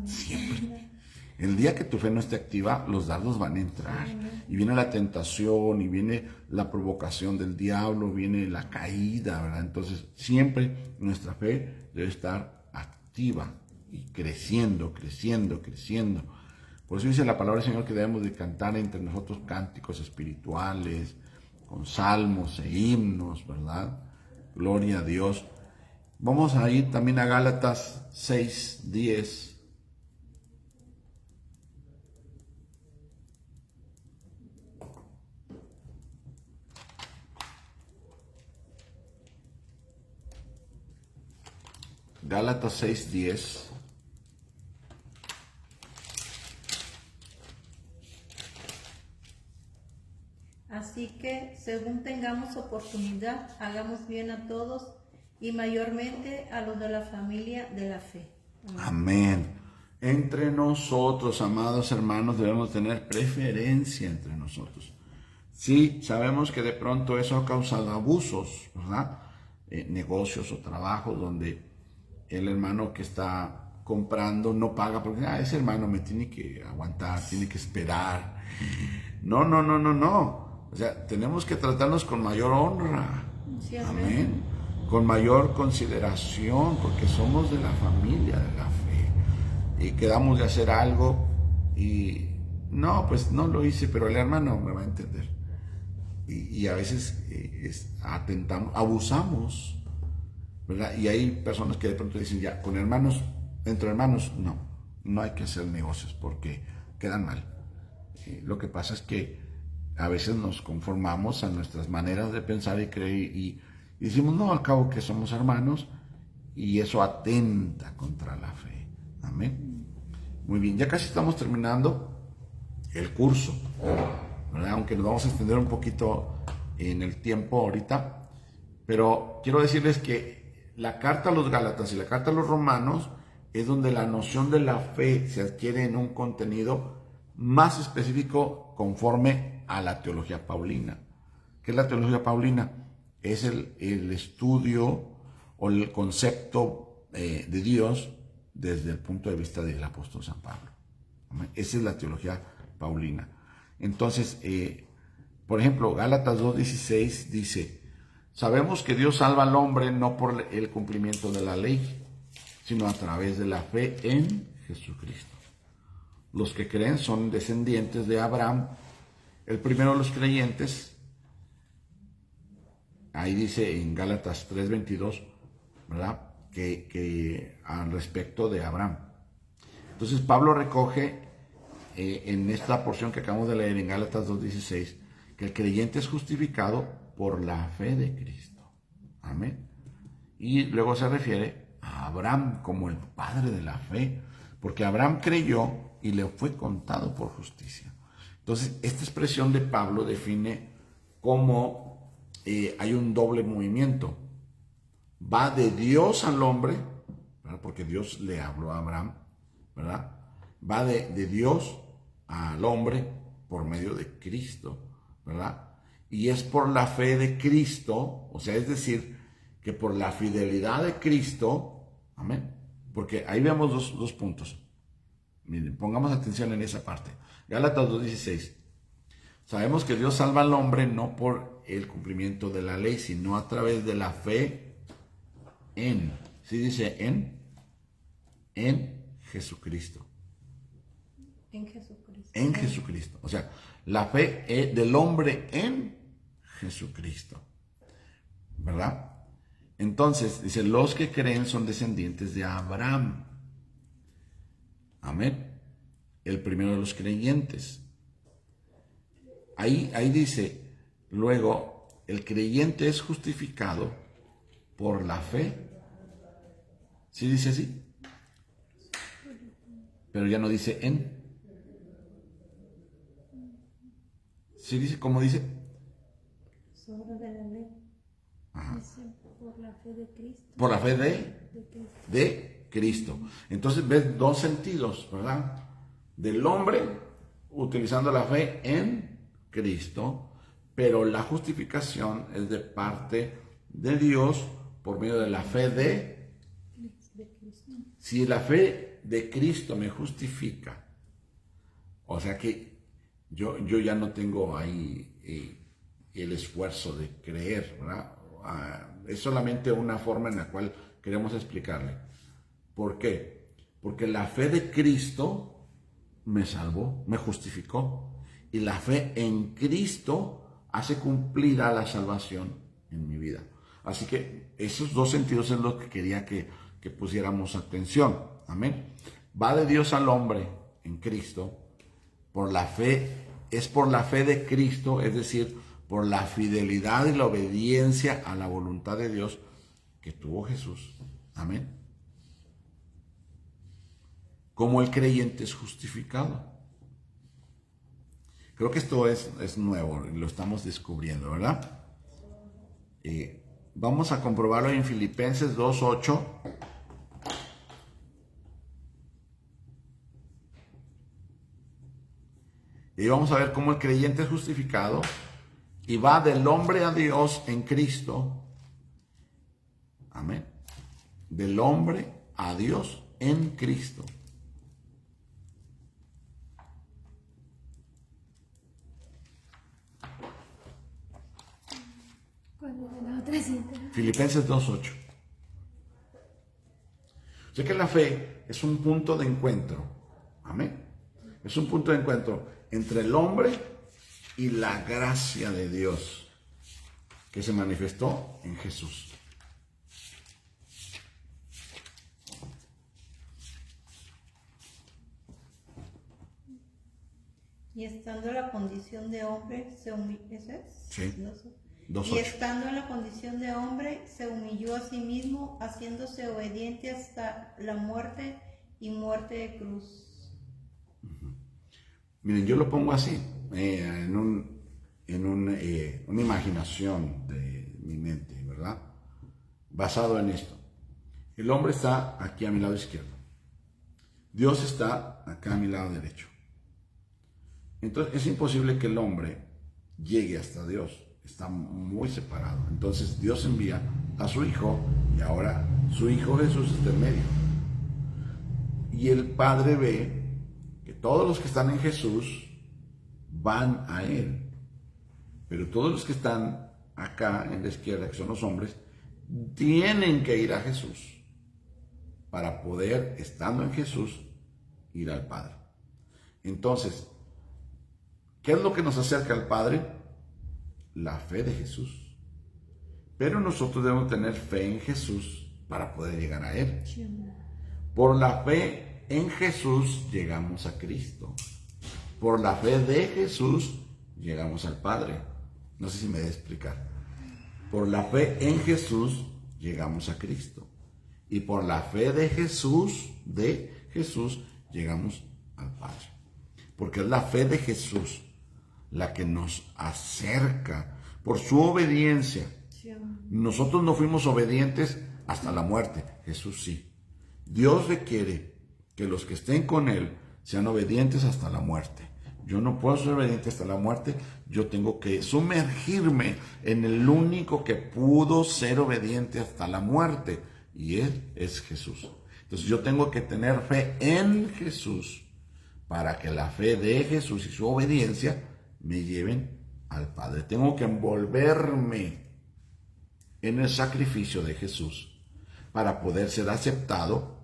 Speaker 1: Siempre. El día que tu fe no esté activa, los dardos van a entrar. Y viene la tentación, y viene la provocación del diablo, viene la caída, ¿verdad? Entonces, siempre nuestra fe debe estar activa y creciendo. Por eso dice la palabra del Señor que debemos de cantar entre nosotros cánticos espirituales, con salmos e himnos, ¿verdad? Gloria a Dios. Vamos a ir también a Gálatas 6:10. Gálatas 6:10.
Speaker 3: Así que, según tengamos oportunidad, hagamos bien a todos y mayormente a los de la familia de la fe.
Speaker 1: Amén. Entre nosotros, amados hermanos, debemos tener preferencia entre nosotros. Sí, sabemos que de pronto eso ha causado abusos, ¿verdad? Negocios o trabajos donde el hermano que está comprando no paga porque ese hermano me tiene que aguantar, tiene que esperar. No. O sea, tenemos que tratarnos con mayor honra. Sí, amén. Con mayor consideración, porque somos de la familia de la fe. Y quedamos de hacer algo y no, pues no lo hice, pero el hermano me va a entender. Y a veces abusamos, ¿verdad? Y hay personas que de pronto dicen, ya, con hermanos, entre hermanos, no hay que hacer negocios porque quedan mal. Lo que pasa es que a veces nos conformamos a nuestras maneras de pensar y creer y decimos, no, al cabo que somos hermanos, y eso atenta contra la fe. Amén. Muy bien, ya casi estamos terminando el curso, ¿verdad? Aunque nos vamos a extender un poquito en el tiempo ahorita, pero quiero decirles que la carta a los Gálatas y la carta a los Romanos es donde la noción de la fe se adquiere en un contenido más específico conforme a la teología paulina. ¿Qué es la teología paulina? Es el estudio o el concepto de Dios desde el punto de vista del apóstol San Pablo. Esa es la teología paulina. Entonces, por ejemplo, Gálatas 2:16 dice: sabemos que Dios salva al hombre no por el cumplimiento de la ley, sino a través de la fe en Jesucristo. Los que creen son descendientes de Abraham. El primero de los creyentes, ahí dice en Gálatas 3:22, ¿verdad? Que al respecto de Abraham. Entonces Pablo recoge en esta porción que acabamos de leer en Gálatas 2:16 que el creyente es justificado por la fe de Cristo. Amén. Y luego se refiere a Abraham como el padre de la fe, porque Abraham creyó y le fue contado por justicia. Entonces, esta expresión de Pablo define cómo hay un doble movimiento. Va de Dios al hombre, ¿verdad? Porque Dios le habló a Abraham, ¿verdad? Va de Dios al hombre por medio de Cristo, ¿verdad? Y es por la fe de Cristo, o sea, es decir, que por la fidelidad de Cristo, amén, porque ahí vemos dos puntos. Miren, pongamos atención en esa parte. Gálatas 2:16. Sabemos que Dios salva al hombre no por el cumplimiento de la ley, sino a través de la fe en, ¿sí dice en Jesucristo?
Speaker 2: En Jesucristo.
Speaker 1: En Jesucristo. O sea, la fe del hombre en Jesucristo, ¿verdad? Entonces, dice, los que creen son descendientes de Abraham. Amén. El primero de los creyentes. Ahí dice, luego, el creyente es justificado por la fe. ¿Sí dice así? Pero ya no dice en. ¿Sí dice? ¿Cómo dice?
Speaker 2: Sobre de la ley.
Speaker 1: Ajá.
Speaker 2: Dice, por la fe de Cristo.
Speaker 1: Por la fe
Speaker 2: Cristo.
Speaker 1: de Cristo. Entonces ves dos sentidos, ¿verdad? Del hombre utilizando la fe en Cristo, pero la justificación es de parte de Dios por medio de la fe de
Speaker 2: Cristo.
Speaker 1: Si la fe de Cristo me justifica, o sea que yo ya no tengo ahí el esfuerzo de creer, ¿verdad? Es solamente una forma en la cual queremos explicarle. ¿Por qué? Porque la fe de Cristo me salvó, me justificó, y la fe en Cristo hace cumplida la salvación en mi vida. Así que esos dos sentidos es lo que quería que pusiéramos atención. Amén. Va de Dios al hombre en Cristo por la fe, es por la fe de Cristo, es decir, por la fidelidad y la obediencia a la voluntad de Dios que tuvo Jesús. Amén. Como el creyente es justificado. Creo que esto es nuevo, lo estamos descubriendo, ¿verdad? Vamos a comprobarlo en Filipenses 2:8. Y vamos a ver cómo el creyente es justificado y va del hombre a Dios en Cristo. Amén. Del hombre a Dios en Cristo.
Speaker 2: ¿Cuál es la otra cita?
Speaker 1: Filipenses 2:8. O sea que la fe es un punto de encuentro. Amén. Es un punto de encuentro entre el hombre y la gracia de Dios que se manifestó en Jesús.
Speaker 3: Y estando en la condición de hombre, se humilló.
Speaker 1: Sí.
Speaker 3: No sé.
Speaker 1: 2:8.
Speaker 3: Y estando en la condición de hombre, se humilló a sí mismo, haciéndose obediente hasta la muerte y muerte de cruz.
Speaker 1: Miren, yo lo pongo así, en una imaginación de mi mente, ¿verdad? Basado en esto. El hombre está aquí a mi lado izquierdo. Dios está acá a mi lado derecho. Entonces es imposible que el hombre llegue hasta Dios. Está muy separado. Entonces Dios envía a su Hijo y ahora su Hijo Jesús está en medio. Y el Padre ve que todos los que están en Jesús van a Él. Pero todos los que están acá en la izquierda, que son los hombres, tienen que ir a Jesús para poder, estando en Jesús, ir al Padre. Entonces, ¿qué es lo que nos acerca al Padre? La fe de Jesús. Pero nosotros debemos tener fe en Jesús para poder llegar a Él. Por la fe en Jesús llegamos a Cristo. Por la fe de Jesús llegamos al Padre. No sé si me voy a explicar. Por la fe en Jesús llegamos a Cristo. Y por la fe de Jesús, llegamos al Padre. Porque es la fe de Jesús la que nos acerca por su obediencia. Nosotros no fuimos obedientes hasta la muerte, Jesús sí. Dios requiere que los que estén con Él sean obedientes hasta la muerte. Yo no puedo ser obediente hasta la muerte, yo tengo que sumergirme en el único que pudo ser obediente hasta la muerte, y Él es Jesús. Entonces yo tengo que tener fe en Jesús para que la fe de Jesús y su obediencia me lleven al Padre. Tengo que envolverme en el sacrificio de Jesús para poder ser aceptado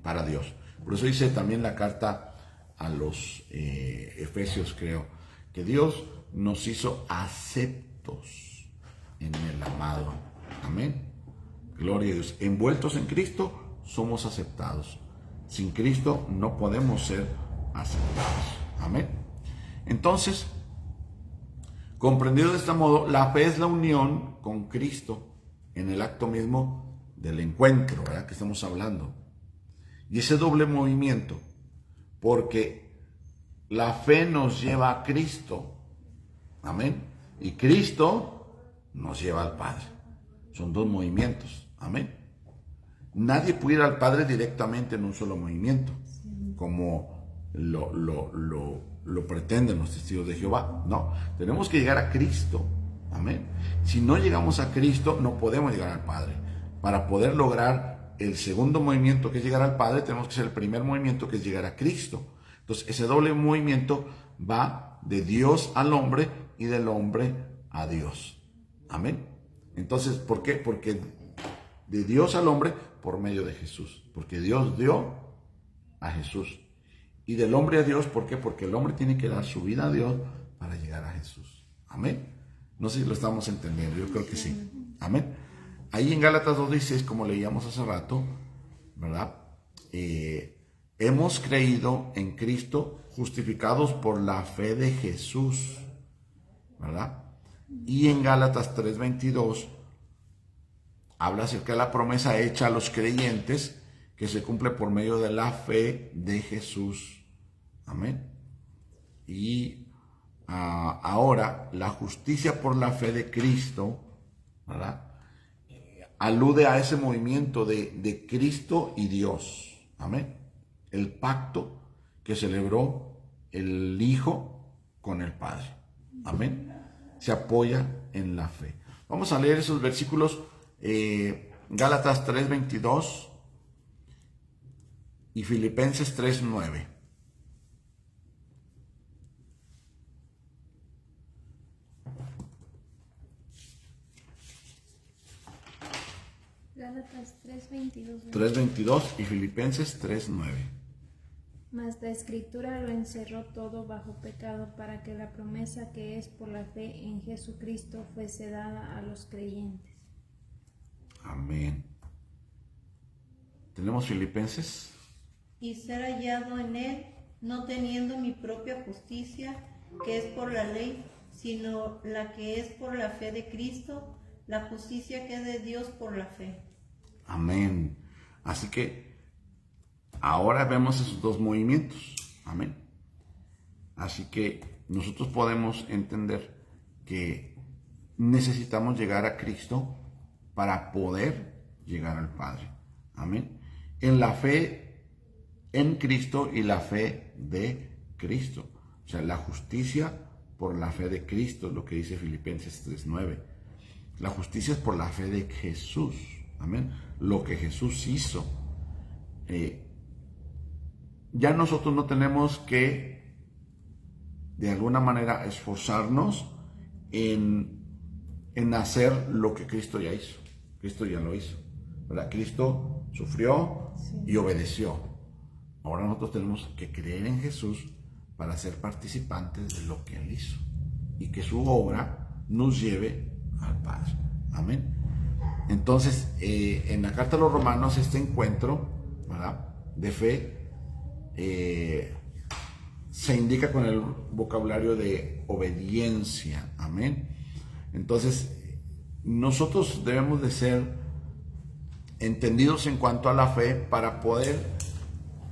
Speaker 1: para Dios. Por eso dice también la carta a los Efesios, creo, que Dios nos hizo aceptos en el amado. Amén. Gloria a Dios. Envueltos en Cristo, somos aceptados. Sin Cristo no podemos ser aceptados. Amén. Entonces, comprendido de este modo, la fe es la unión con Cristo en el acto mismo del encuentro, ¿verdad?, que estamos hablando. Y ese doble movimiento, porque la fe nos lleva a Cristo. Amén. Y Cristo nos lleva al Padre. Son dos movimientos. Amén. Nadie puede ir al Padre directamente en un solo movimiento, como lo pretenden los testigos de Jehová. No, tenemos que llegar a Cristo. Amén. Si no llegamos a Cristo, no podemos llegar al Padre. Para poder lograr el segundo movimiento, que es llegar al Padre, tenemos que hacer el primer movimiento, que es llegar a Cristo. Entonces, ese doble movimiento va de Dios al hombre y del hombre a Dios. Amén. Entonces, ¿por qué? Porque de Dios al hombre por medio de Jesús. Porque Dios dio a Jesús. Y del hombre a Dios, ¿por qué? Porque el hombre tiene que dar su vida a Dios para llegar a Jesús. Amén. No sé si lo estamos entendiendo, yo creo que sí. Amén. Ahí en Gálatas 2:16, como leíamos hace rato, ¿verdad? Hemos creído en Cristo, justificados por la fe de Jesús, ¿verdad? Y en Gálatas 3:22 habla acerca de la promesa hecha a los creyentes que se cumple por medio de la fe de Jesús. Amén. Y ahora la justicia por la fe de Cristo, ¿verdad?, alude a ese movimiento de Cristo y Dios. Amén. El pacto que celebró el Hijo con el Padre. Amén. Se apoya en la fe. Vamos a leer esos versículos. Gálatas 3:22 y Filipenses 3:9.
Speaker 2: Gálatas 3:22.
Speaker 1: 3:22 y Filipenses 3:9.
Speaker 2: Mas la Escritura lo encerró todo bajo pecado, para que la promesa que es por la fe en Jesucristo fuese dada a los creyentes.
Speaker 1: Amén. ¿Tenemos Filipenses?
Speaker 3: Y ser hallado en Él, no teniendo mi propia justicia, que es por la ley, sino la que es por la fe de Cristo, la justicia que es de Dios por la fe.
Speaker 1: Amén. Así que ahora vemos esos dos movimientos. Amén. Así que nosotros podemos entender que necesitamos llegar a Cristo para poder llegar al Padre. Amén. En la fe en Cristo y la fe de Cristo. O sea, la justicia por la fe de Cristo, lo que dice Filipenses 3:9. La justicia es por la fe de Jesús. Amén. Lo que Jesús hizo. Ya nosotros no tenemos que, de alguna manera, esforzarnos en hacer lo que Cristo ya hizo. Cristo ya lo hizo, ¿verdad? Cristo sufrió y obedeció. Ahora nosotros tenemos que creer en Jesús para ser participantes de lo que Él hizo y que su obra nos lleve al Padre. Amén. Entonces, en la carta a los Romanos, este encuentro, ¿verdad?, de fe se indica con el vocabulario de obediencia. Amén. Entonces, nosotros debemos de ser entendidos en cuanto a la fe para poder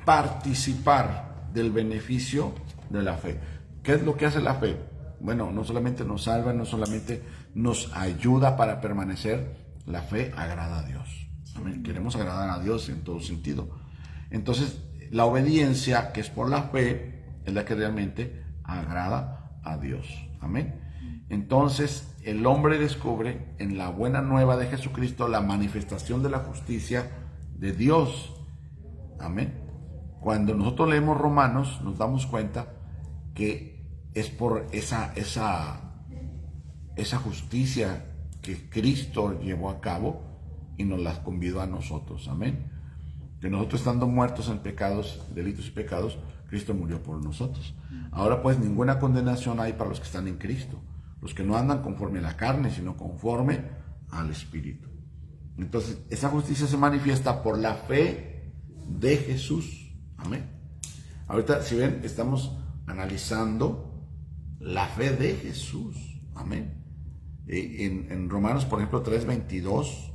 Speaker 1: participar del beneficio de la fe. ¿Qué es lo que hace la fe? Bueno, no solamente nos salva, no solamente nos ayuda para permanecer, la fe agrada a Dios. Amén. Queremos agradar a Dios en todo sentido. Entonces, la obediencia, que es por la fe, es la que realmente agrada a Dios. Amén. Entonces, el hombre descubre en la buena nueva de Jesucristo la manifestación de la justicia de Dios. Amén. Cuando nosotros leemos Romanos, nos damos cuenta que es por esa justicia que Cristo llevó a cabo y nos la convidó a nosotros. Amén. Que nosotros, estando muertos en pecados, delitos y pecados, Cristo murió por nosotros. Ahora pues ninguna condenación hay para los que están en Cristo, los que no andan conforme a la carne, sino conforme al Espíritu. Entonces, esa justicia se manifiesta por la fe de Jesús. Amén. Ahorita, si ven, estamos analizando la fe de Jesús. Amén. En Romanos, por ejemplo, 3:22.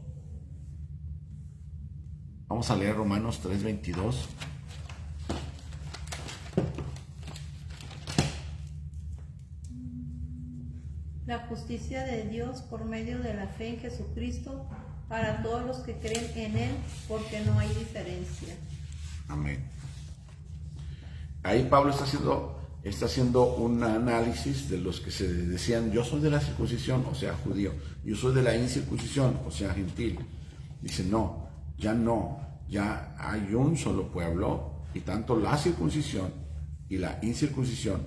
Speaker 1: Vamos a leer Romanos 3:22.
Speaker 3: La justicia de Dios por medio de la fe en Jesucristo para todos los que creen en Él, porque no hay diferencia.
Speaker 1: Amén. Ahí Pablo está haciendo un análisis de los que se decían: yo soy de la circuncisión, o sea, judío; yo soy de la incircuncisión, o sea, gentil. Dice: no, ya hay un solo pueblo, y tanto la circuncisión y la incircuncisión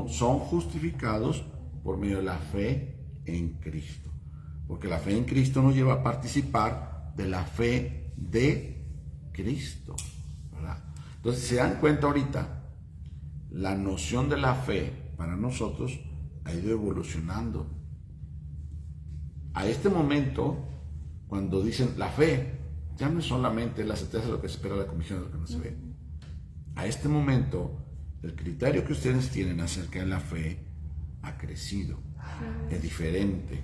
Speaker 1: son justificados por medio de la fe en Cristo. Porque la fe en Cristo nos lleva a participar de la fe de Cristo, ¿verdad? Entonces, se dan cuenta ahorita, la noción de la fe para nosotros ha ido evolucionando. A este momento, cuando dicen la fe, ya no es solamente la certeza de lo que se espera, la convicción de lo que no se ve. A este momento, el criterio que ustedes tienen acerca de la fe ha crecido, es diferente,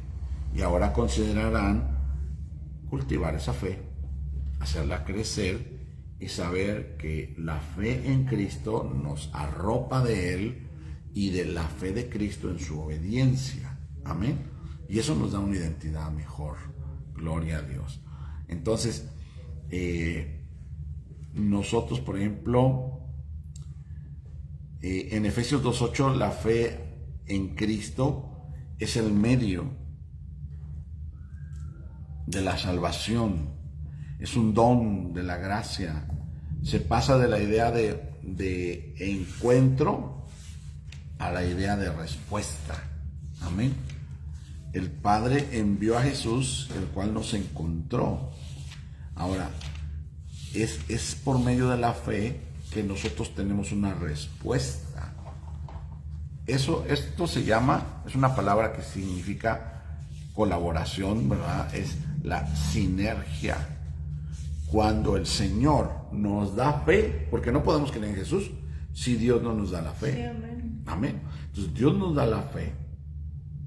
Speaker 1: y ahora considerarán cultivar esa fe, hacerla crecer y saber que la fe en Cristo nos arropa de Él y de la fe de Cristo en su obediencia. Amén. Y eso nos da una identidad mejor. Gloria a Dios. Entonces, nosotros, por ejemplo, en Efesios 2:8, la fe en Cristo es el medio de la salvación, es un don de la gracia. Se pasa de la idea de encuentro a la idea de respuesta. Amén. El Padre envió a Jesús, el cual nos encontró. Ahora, es por medio de la fe que nosotros tenemos una respuesta. Esto se llama, es una palabra que significa colaboración, ¿verdad? Es la sinergia. Cuando el Señor nos da fe, porque no podemos creer en Jesús si Dios no nos da la fe.
Speaker 3: Sí, amén.
Speaker 1: Amén. Entonces, Dios nos da la fe.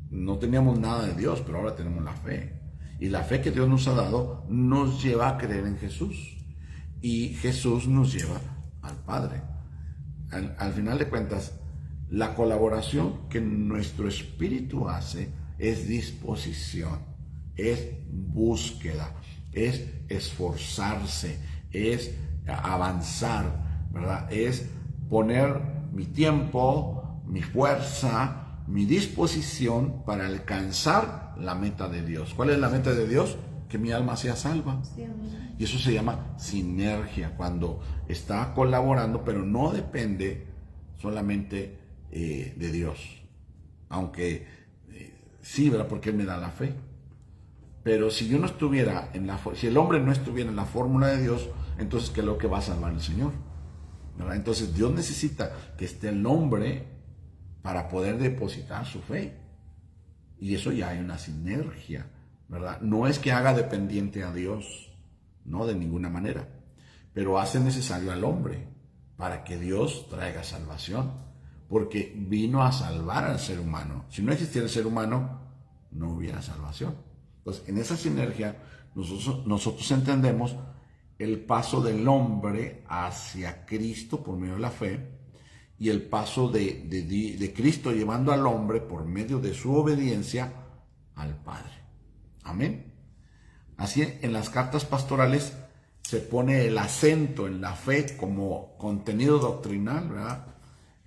Speaker 1: No teníamos nada de Dios, pero ahora tenemos la fe. Y la fe que Dios nos ha dado nos lleva a creer en Jesús. Y Jesús nos lleva al Padre. Al final de cuentas, la colaboración que nuestro espíritu hace es disposición, es búsqueda, es esforzarse, es avanzar, ¿verdad? Es poner mi tiempo, mi fuerza, mi disposición para alcanzar la meta de Dios. ¿Cuál es la meta de Dios? Que mi alma sea salva.
Speaker 2: Sí, amén.
Speaker 1: Y eso se llama sinergia, cuando está colaborando, pero no depende solamente de Dios. Aunque sí, ¿verdad? Porque Él me da la fe. Pero si yo no estuviera si el hombre no estuviera en la fórmula de Dios, entonces ¿qué es lo que va a salvar el Señor? ¿Verdad? Entonces Dios necesita que esté el hombre para poder depositar su fe. Y eso ya hay una sinergia, ¿verdad? No es que haga dependiente a Dios, no, de ninguna manera, pero hace necesario al hombre para que Dios traiga salvación, porque vino a salvar al ser humano. Si no existiera el ser humano, no hubiera salvación. Entonces, en esa sinergia, nosotros entendemos el paso del hombre hacia Cristo por medio de la fe, y el paso de Cristo llevando al hombre por medio de su obediencia al Padre. Amén. Así, en las cartas pastorales se pone el acento en la fe como contenido doctrinal, ¿verdad?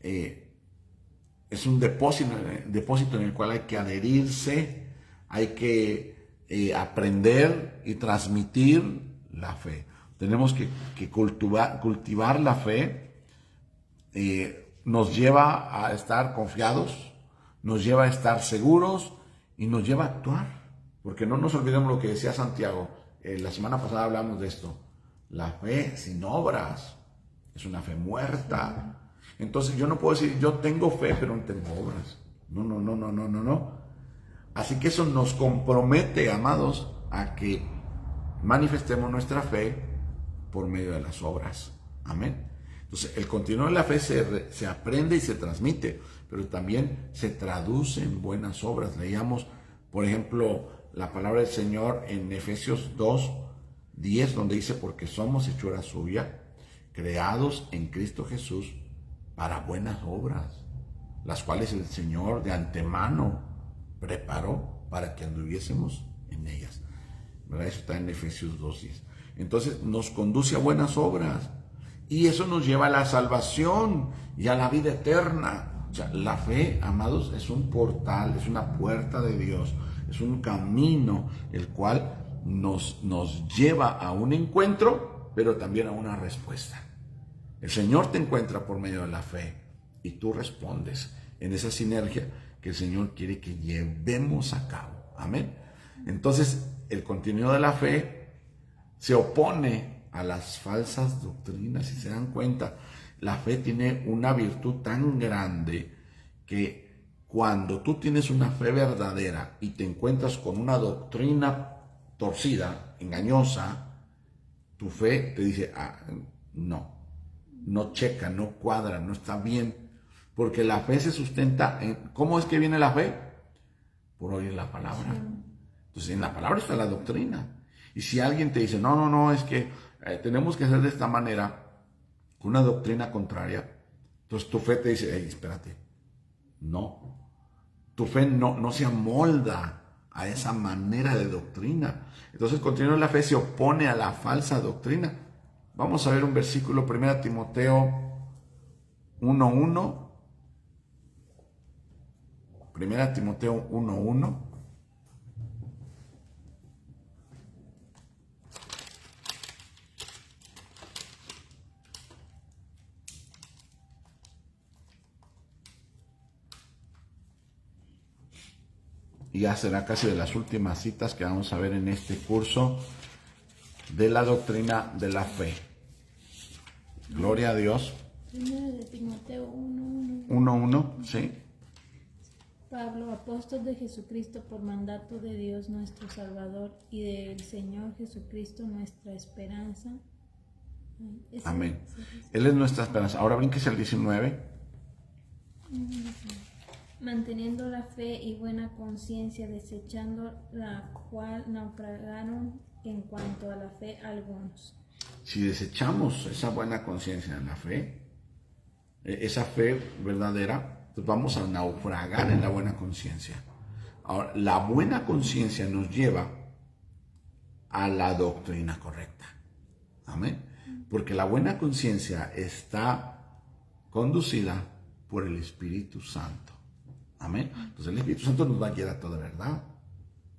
Speaker 1: Es un depósito en el cual hay que adherirse, hay que aprender y transmitir la fe. Tenemos que cultivar la fe. Nos lleva a estar confiados, nos lleva a estar seguros y nos lleva a actuar. Porque no nos olvidemos lo que decía Santiago. La semana pasada hablamos de esto. La fe sin obras es una fe muerta. Entonces yo no puedo decir, yo tengo fe, pero no tengo obras. No. Así que eso nos compromete, amados, a que manifestemos nuestra fe por medio de las obras. Amén. Entonces, el continuo de la fe se aprende y se transmite, pero también se traduce en buenas obras. Leíamos, por ejemplo, la palabra del Señor en Efesios 2:10, donde dice, porque somos hechura suya, creados en Cristo Jesús para buenas obras, las cuales el Señor de antemano preparó para que anduviésemos en ellas. ¿Verdad? Eso está en Efesios 2:10. Entonces nos conduce a buenas obras y eso nos lleva a la salvación y a la vida eterna. O sea, la fe, amados, es un portal, es una puerta de Dios, es un camino el cual nos lleva a un encuentro, pero también a una respuesta. El Señor te encuentra por medio de la fe y tú respondes en esa sinergia que el Señor quiere que llevemos a cabo. Amén. Entonces, el continuo de la fe se opone a las falsas doctrinas. Si se dan cuenta, la fe tiene una virtud tan grande que cuando tú tienes una fe verdadera y te encuentras con una doctrina torcida, engañosa, tu fe te dice, no checa, no cuadra, no está bien. Porque la fe se sustenta en... ¿Cómo es que viene la fe? Por oír la palabra. Entonces, en la palabra está la doctrina. Y si alguien te dice, no, es que tenemos que hacer de esta manera, con una doctrina contraria, entonces tu fe te dice, espérate, no. Tu fe no se amolda a esa manera de doctrina. Entonces, continuo la fe se opone a la falsa doctrina. Vamos a ver un versículo, 1 Timoteo 1:1. 1 Timoteo 1:1. Y ya será casi de las últimas citas que vamos a ver en este curso de la doctrina de la fe. Gloria a Dios.
Speaker 2: 1 de Timoteo 1:1.
Speaker 1: 1:1, sí.
Speaker 2: Pablo, apóstol de Jesucristo por mandato de Dios nuestro Salvador y del Señor Jesucristo nuestra esperanza.
Speaker 1: Amén. Él es nuestra esperanza. Ahora brínquese al 19.
Speaker 2: Manteniendo la fe y buena conciencia, desechando la cual naufragaron en cuanto a la fe algunos.
Speaker 1: Si desechamos esa buena conciencia en la fe, esa fe verdadera, pues vamos a naufragar en la buena conciencia. Ahora, la buena conciencia nos lleva a la doctrina correcta. Amén. Porque la buena conciencia está conducida por el Espíritu Santo. Amén. Entonces el Espíritu Santo nos va a guiar a toda verdad.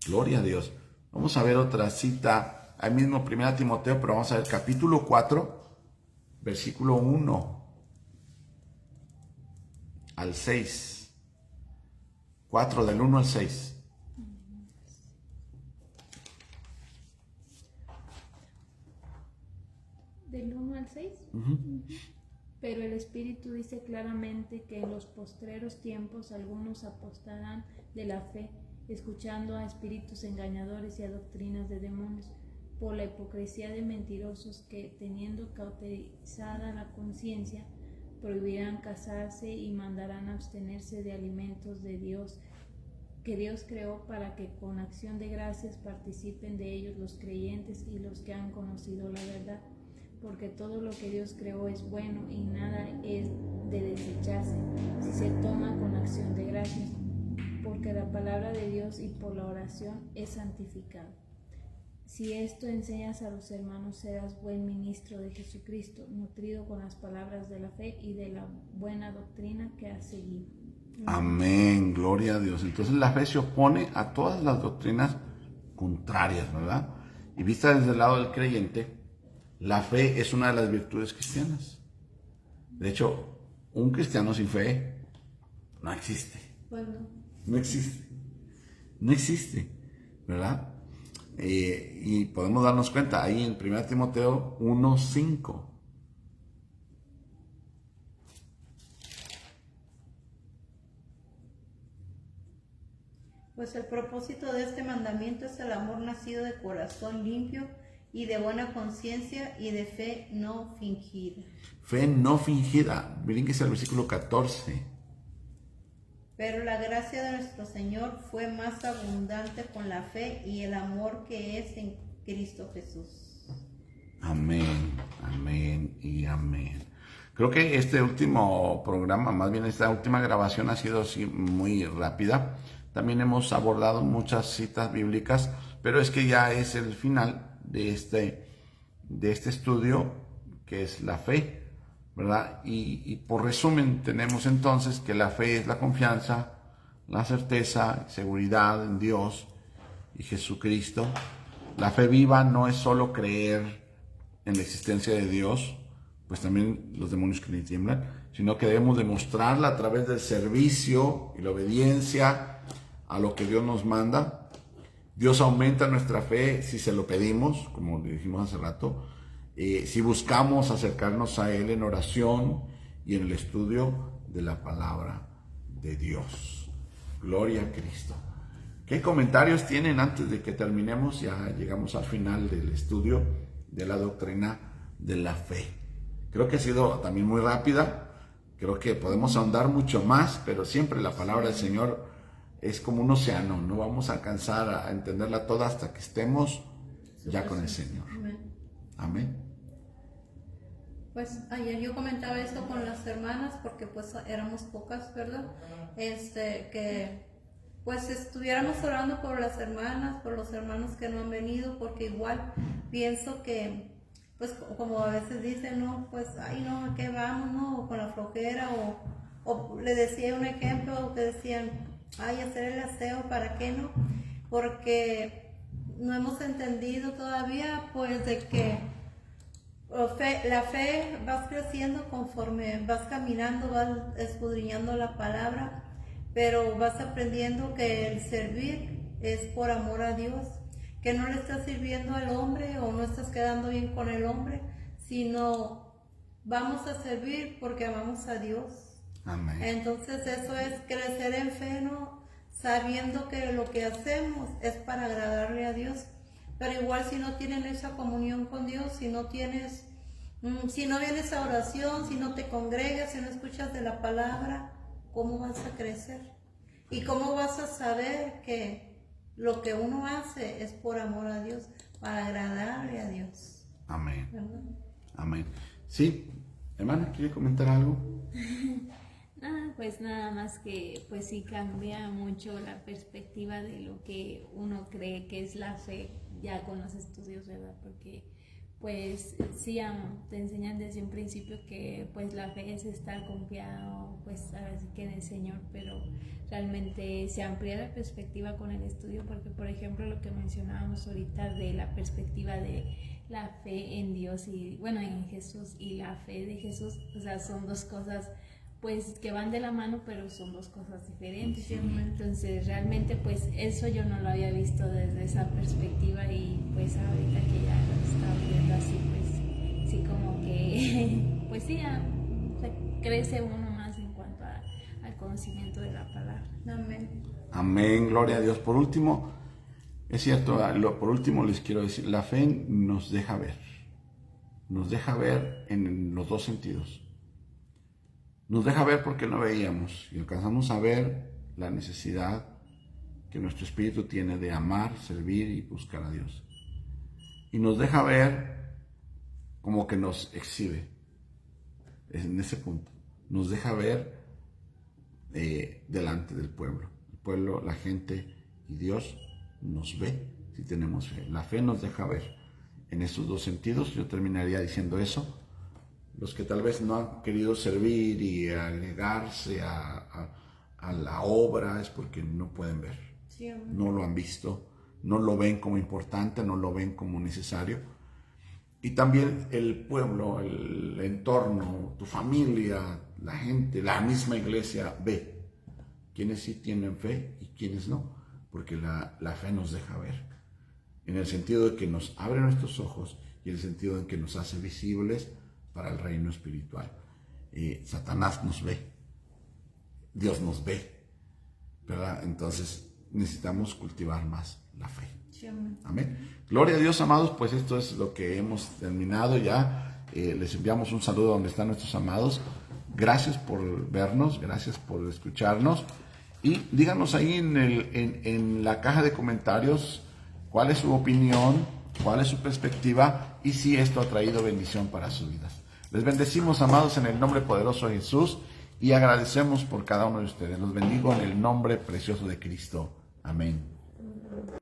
Speaker 1: Gloria a Dios. Vamos a ver otra cita, ahí mismo 1 Timoteo, pero vamos a ver capítulo 4, versículo 1 al 6. 4 del 1 al 6.
Speaker 2: Del 1 al 6. Pero el Espíritu dice claramente que en los postreros tiempos algunos apostarán de la fe, escuchando a espíritus engañadores y a doctrinas de demonios, por la hipocresía de mentirosos que, teniendo cauterizada la conciencia, prohibirán casarse y mandarán abstenerse de alimentos de Dios, que Dios creó, para que con acción de gracias participen de ellos los creyentes y los que han conocido la verdad. Porque todo lo que Dios creó es bueno y nada es de desecharse si se toma con acción de gracias, porque la palabra de Dios y por la oración es santificado. Si esto enseñas a los hermanos, serás buen ministro de Jesucristo, nutrido con las palabras de la fe y de la buena doctrina que has seguido.
Speaker 1: Amén, gloria a Dios. Entonces la fe se opone a todas las doctrinas contrarias, ¿verdad? Y vista desde el lado del creyente, la fe es una de las virtudes cristianas. De hecho, un cristiano sin fe no existe.
Speaker 3: Bueno,
Speaker 1: No existe. No existe, ¿verdad? Y podemos darnos cuenta ahí en 1 Timoteo 1:5.
Speaker 3: pues el propósito de este mandamiento es el amor nacido de corazón limpio y de buena conciencia y de fe no fingida.
Speaker 1: Fe no fingida. Miren que es el versículo 14.
Speaker 3: Pero la gracia de nuestro Señor fue más abundante con la fe y el amor que es en Cristo Jesús.
Speaker 1: Amén, amén y amén. Creo que este último programa, más bien esta última grabación ha sido así muy rápida. También hemos abordado muchas citas bíblicas, pero es que ya es el final de este estudio, que es la fe, ¿verdad? Y por resumen tenemos entonces que la fe es la confianza, la certeza, seguridad en Dios y Jesucristo. La fe viva no es solo creer en la existencia de Dios, pues también los demonios que le tiemblan, sino que debemos demostrarla a través del servicio y la obediencia a lo que Dios nos manda. Dios aumenta nuestra fe si se lo pedimos, como le dijimos hace rato, si buscamos acercarnos a Él en oración y en el estudio de la palabra de Dios. Gloria a Cristo. ¿Qué comentarios tienen antes de que terminemos? Ya llegamos al final del estudio de la doctrina de la fe. Creo que ha sido también muy rápida. Creo que podemos ahondar mucho más, pero siempre la palabra del Señor es como un océano. No vamos a alcanzar a entenderla toda hasta que estemos ya con el Señor. Amén.
Speaker 3: Pues ayer yo comentaba esto con las hermanas, porque pues éramos pocas, ¿verdad? Que pues estuviéramos orando por las hermanas, por los hermanos que no han venido, porque igual pienso que, pues como a veces dicen, no, pues, ay no, ¿a qué vamos, no? O con la flojera, o le decía un ejemplo, que decían, ay, hacer el aseo, ¿para qué no? Porque no hemos entendido todavía, pues, de que la fe vas creciendo conforme vas caminando, vas escudriñando la palabra, pero vas aprendiendo que el servir es por amor a Dios, que no le estás sirviendo al hombre o no estás quedando bien con el hombre, sino vamos a servir porque amamos a Dios.
Speaker 1: Amén.
Speaker 3: Entonces eso es crecer en fe, ¿no? Sabiendo que lo que hacemos es para agradarle a Dios. Pero igual si no tienen esa comunión con Dios, si no vienes a oración, si no te congregas, si no escuchas de la palabra, ¿cómo vas a crecer? ¿Y cómo vas a saber que lo que uno hace es por amor a Dios, para agradarle a Dios?
Speaker 1: Amén.
Speaker 3: ¿Verdad?
Speaker 1: Amén. Sí, hermana, ¿quiere comentar algo?
Speaker 2: Pues nada más que pues sí cambia mucho la perspectiva de lo que uno cree que es la fe ya con los estudios, ¿verdad? Porque pues sí te enseñan desde un principio que pues la fe es estar confiado pues ahora sí que en el Señor, pero realmente se amplía la perspectiva con el estudio, porque por ejemplo lo que mencionábamos ahorita de la perspectiva de la fe en Dios y bueno en Jesús y la fe de Jesús, o sea, son dos cosas pues que van de la mano, pero son dos cosas diferentes.
Speaker 3: Sí.
Speaker 2: Entonces realmente pues eso yo no lo había visto desde esa perspectiva, y pues ahorita que ya lo está viendo así, pues sí como que pues sí crece uno más en cuanto al conocimiento de la palabra.
Speaker 3: Amén.
Speaker 1: Amén, gloria a Dios. Por último, es cierto, por último les quiero decir, la fe nos deja ver en los dos sentidos. Nos deja ver porque no veíamos y alcanzamos a ver la necesidad que nuestro espíritu tiene de amar, servir y buscar a Dios. Y nos deja ver como que nos exhibe en ese punto. Nos deja ver delante del pueblo. El pueblo, la gente y Dios nos ve si tenemos fe. La fe nos deja ver en esos dos sentidos. Yo terminaría diciendo eso. Los que tal vez no han querido servir y agregarse a la obra es porque no pueden ver.
Speaker 3: Sí, amén.
Speaker 1: No lo han visto, no lo ven como importante, no lo ven como necesario. Y también el pueblo, el entorno, tu familia, la gente, la misma iglesia ve quiénes sí tienen fe y quiénes no, porque la fe nos deja ver, en el sentido de que nos abre nuestros ojos y en el sentido de que nos hace visibles para el reino espiritual. Satanás nos ve, Dios nos ve, ¿verdad? Entonces necesitamos cultivar más la fe.
Speaker 3: Sí, amén.
Speaker 1: Amén. Gloria a Dios, amados, pues esto es lo que hemos terminado ya. Les enviamos un saludo donde están nuestros amados. Gracias por vernos, gracias por escucharnos. Y díganos ahí en la caja de comentarios cuál es su opinión, cuál es su perspectiva y si esto ha traído bendición para sus vidas. Les bendecimos, amados, en el nombre poderoso de Jesús y agradecemos por cada uno de ustedes. Los bendigo en el nombre precioso de Cristo. Amén.